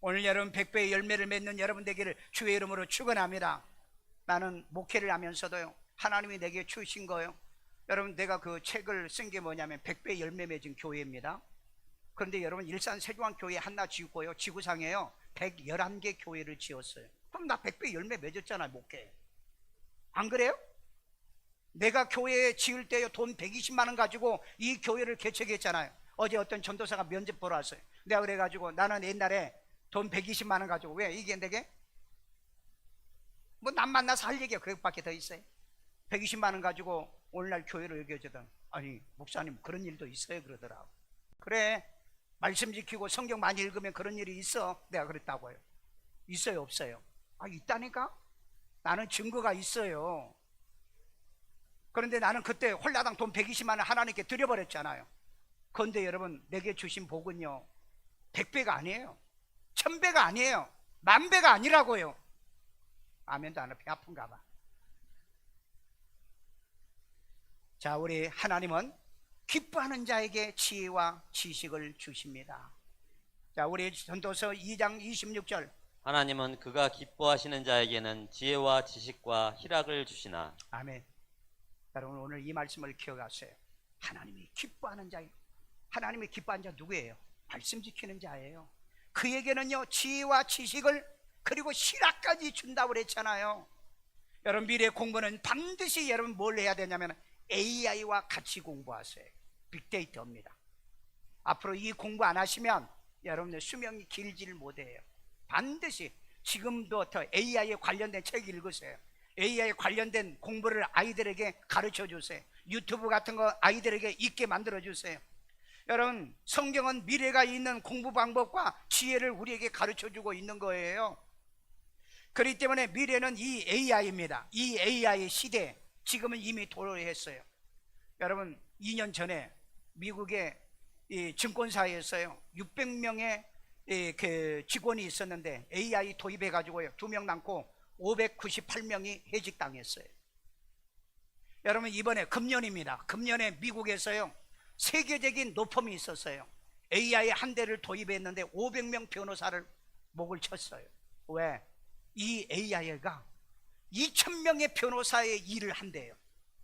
오늘 여러분 100배의 열매를 맺는 여러분 되기를 주의 이름으로 축원합니다. 나는 목회를 하면서도요 하나님이 내게 주신 거예요. 여러분 내가 그 책을 쓴 게 뭐냐면 100배 열매 맺은 교회입니다. 그런데 여러분 일산 세종안교회 하나 지었고요 지구상에요 111개 교회를 지었어요. 그럼 나 100배 열매 맺었잖아요. 목회 안 그래요? 내가 교회 지을 때요 돈 120만 원 가지고 이 교회를 개척했잖아요. 어제 어떤 전도사가 면접 보러 왔어요. 내가 그래가지고 나는 옛날에 돈 120만 원 가지고 왜 이게 내게 뭐 남 만나서 할 얘기가 그것밖에 더 있어요. 120만 원 가지고 오늘날 교회를 여겨주던 아니 목사님 그런 일도 있어요 그러더라고. 그래 말씀 지키고 성경 많이 읽으면 그런 일이 있어. 내가 그랬다고요. 있어요 없어요? 아 있다니까. 나는 증거가 있어요. 그런데 나는 그때 홀라당 돈 120만 원 하나님께 드려버렸잖아요. 그런데 여러분 내게 주신 복은요 100배가 아니에요. 1000배가 아니에요. 10,000배가 아니라고요. 아멘도 안 해. 배 아픈가 봐. 자 우리 하나님은 기뻐하는 자에게 지혜와 지식을 주십니다. 자 우리 전도서 2장 26절 하나님은 그가 기뻐하시는 자에게는 지혜와 지식과 희락을 주시나. 아멘. 여러분 오늘 이 말씀을 기억하세요. 하나님이 기뻐하는 자예요. 하나님이 기뻐하는 자 누구예요? 말씀 지키는 자예요. 그에게는요 지혜와 지식을 그리고 희락까지 준다고 그랬잖아요. 여러분 미래 공부는 반드시 여러분 뭘 해야 되냐면 AI와 같이 공부하세요. 빅데이터입니다. 앞으로 이 공부 안 하시면 여러분의 수명이 길지를 못해요. 반드시 지금부터 AI에 관련된 책 읽으세요. AI에 관련된 공부를 아이들에게 가르쳐 주세요. 유튜브 같은 거 아이들에게 있게 만들어 주세요. 여러분 성경은 미래가 있는 공부 방법과 지혜를 우리에게 가르쳐 주고 있는 거예요. 그렇기 때문에 미래는 이 AI입니다. 이 AI 시대 지금은 이미 도래했어요. 여러분 2년 전에 미국의 이 증권사에서요 600명의 그 직원이 있었는데 AI 도입해 가지고요 2명 남고 598명이 해직당했어요. 여러분 이번에 금년입니다. 금년에 미국에서요 세계적인 노펌이 있었어요. AI 한 대를 도입했는데 500명 변호사를 목을 쳤어요. 왜? 이 AI가 2,000명의 변호사의 일을 한대요.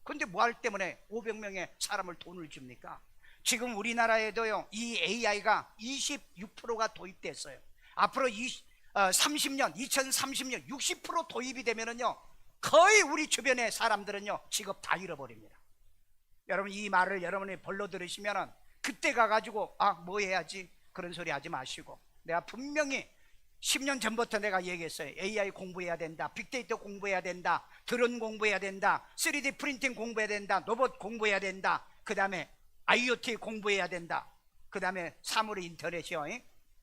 근데 뭐 할 때문에 500명의 사람을 돈을 줍니까? 지금 우리나라에도요 이 AI가 26%가 도입됐어요. 앞으로 30년 2030년 60% 도입이 되면은요 거의 우리 주변의 사람들은요 직업 다 잃어버립니다. 여러분 이 말을 여러분이 벌로 들으시면은 그때 가가지고 아 뭐 해야지 그런 소리 하지 마시고, 내가 분명히 10년 전부터 내가 얘기했어요. AI 공부해야 된다, 빅데이터 공부해야 된다, 드론 공부해야 된다, 3D 프린팅 공부해야 된다, 로봇 공부해야 된다, 그 다음에 IoT 공부해야 된다, 그 다음에 사물 인터넷이요.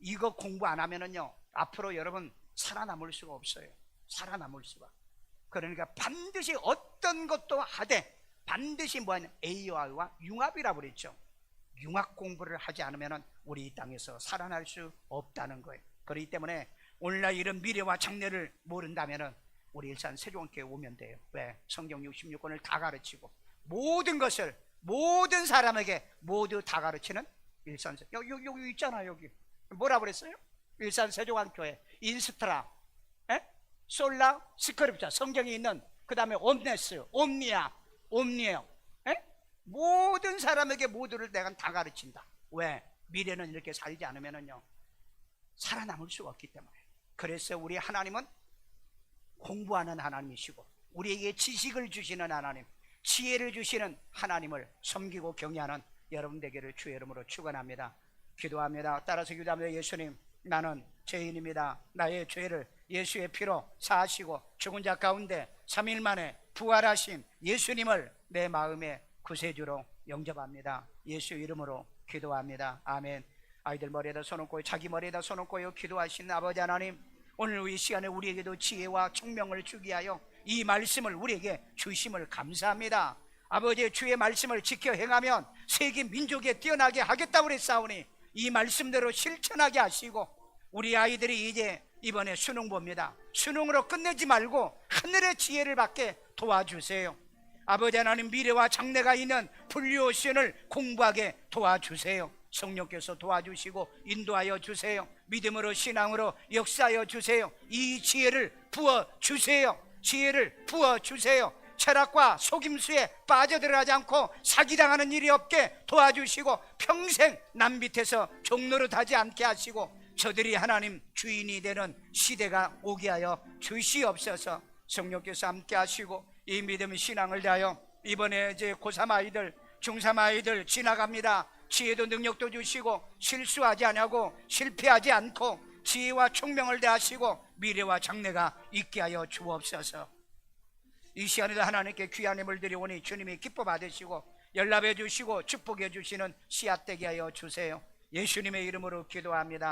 이거 공부 안 하면은요 앞으로 여러분 살아남을 수가 없어요. 살아남을 수가. 그러니까 반드시 어떤 것도 하되 반드시 뭐하냐, AI와 융합이라고 그랬죠. 융합 공부를 하지 않으면 우리 이 땅에서 살아날 수 없다는 거예요. 그렇기 때문에 오늘날 이런 미래와 장래를 모른다면은 우리 일산 세종교회 오면 돼요. 왜? 성경 66권을 다 가르치고 모든 것을 모든 사람에게 모두 다 가르치는 일산 여기 있잖아. 여기 뭐라 그랬어요? 일산 세종교회 인스트라, 솔라, 스크립처, 성경이 있는, 그 다음에 옴네스, 옴니아, 옴니에요. 모든 사람에게 모두를 내가 다 가르친다. 왜? 미래는 이렇게 살지 않으면은요 살아남을 수가 없기 때문에. 그래서 우리 하나님은 공부하는 하나님이시고 우리에게 지식을 주시는 하나님, 지혜를 주시는 하나님을 섬기고 경외하는 여러분 되기를 주의 이름으로 축원합니다. 기도합니다. 따라서 기도합니다. 예수님, 나는 죄인입니다. 나의 죄를 예수의 피로 사하시고 죽은 자 가운데 3일 만에 부활하신 예수님을 내 마음의 구세주로 영접합니다. 예수 이름으로 기도합니다. 아멘. 아이들 머리에다 손 얹고 자기 머리에다 손 얹고 기도하신 아버지 하나님, 오늘 이 시간에 우리에게도 지혜와 총명을 주기 하여 이 말씀을 우리에게 주심을 감사합니다. 아버지, 주의 말씀을 지켜 행하면 세계 민족에 뛰어나게 하겠다고 그랬사오니 이 말씀대로 실천하게 하시고 우리 아이들이 이제 이번에 수능 봅니다. 수능으로 끝내지 말고 하늘의 지혜를 받게 도와주세요. 아버지 하나님, 미래와 장래가 있는 분류오션을 공부하게 도와주세요. 성령께서 도와주시고 인도하여 주세요. 믿음으로 신앙으로 역사하여 주세요. 이 지혜를 부어주세요. 지혜를 부어주세요. 철학과 속임수에 빠져들어가지 않고 사기당하는 일이 없게 도와주시고 평생 남 밑에서 종노릇하지 않게 하시고 저들이 하나님 주인이 되는 시대가 오게 하여 주시옵소서. 성령께서 함께 하시고 이 믿음 신앙을 다하여 이번에 이제 고3 아이들, 중3 아이들 지나갑니다. 지혜도 능력도 주시고 실수하지 않고 실패하지 않고 지혜와 총명을 다하시고 미래와 장래가 있게 하여 주옵소서. 이 시간에도 하나님께 귀한 힘을 드리오니 주님이 기뻐 받으시고 연락해 주시고 축복해 주시는 씨앗 되게 하여 주세요. 예수님의 이름으로 기도합니다.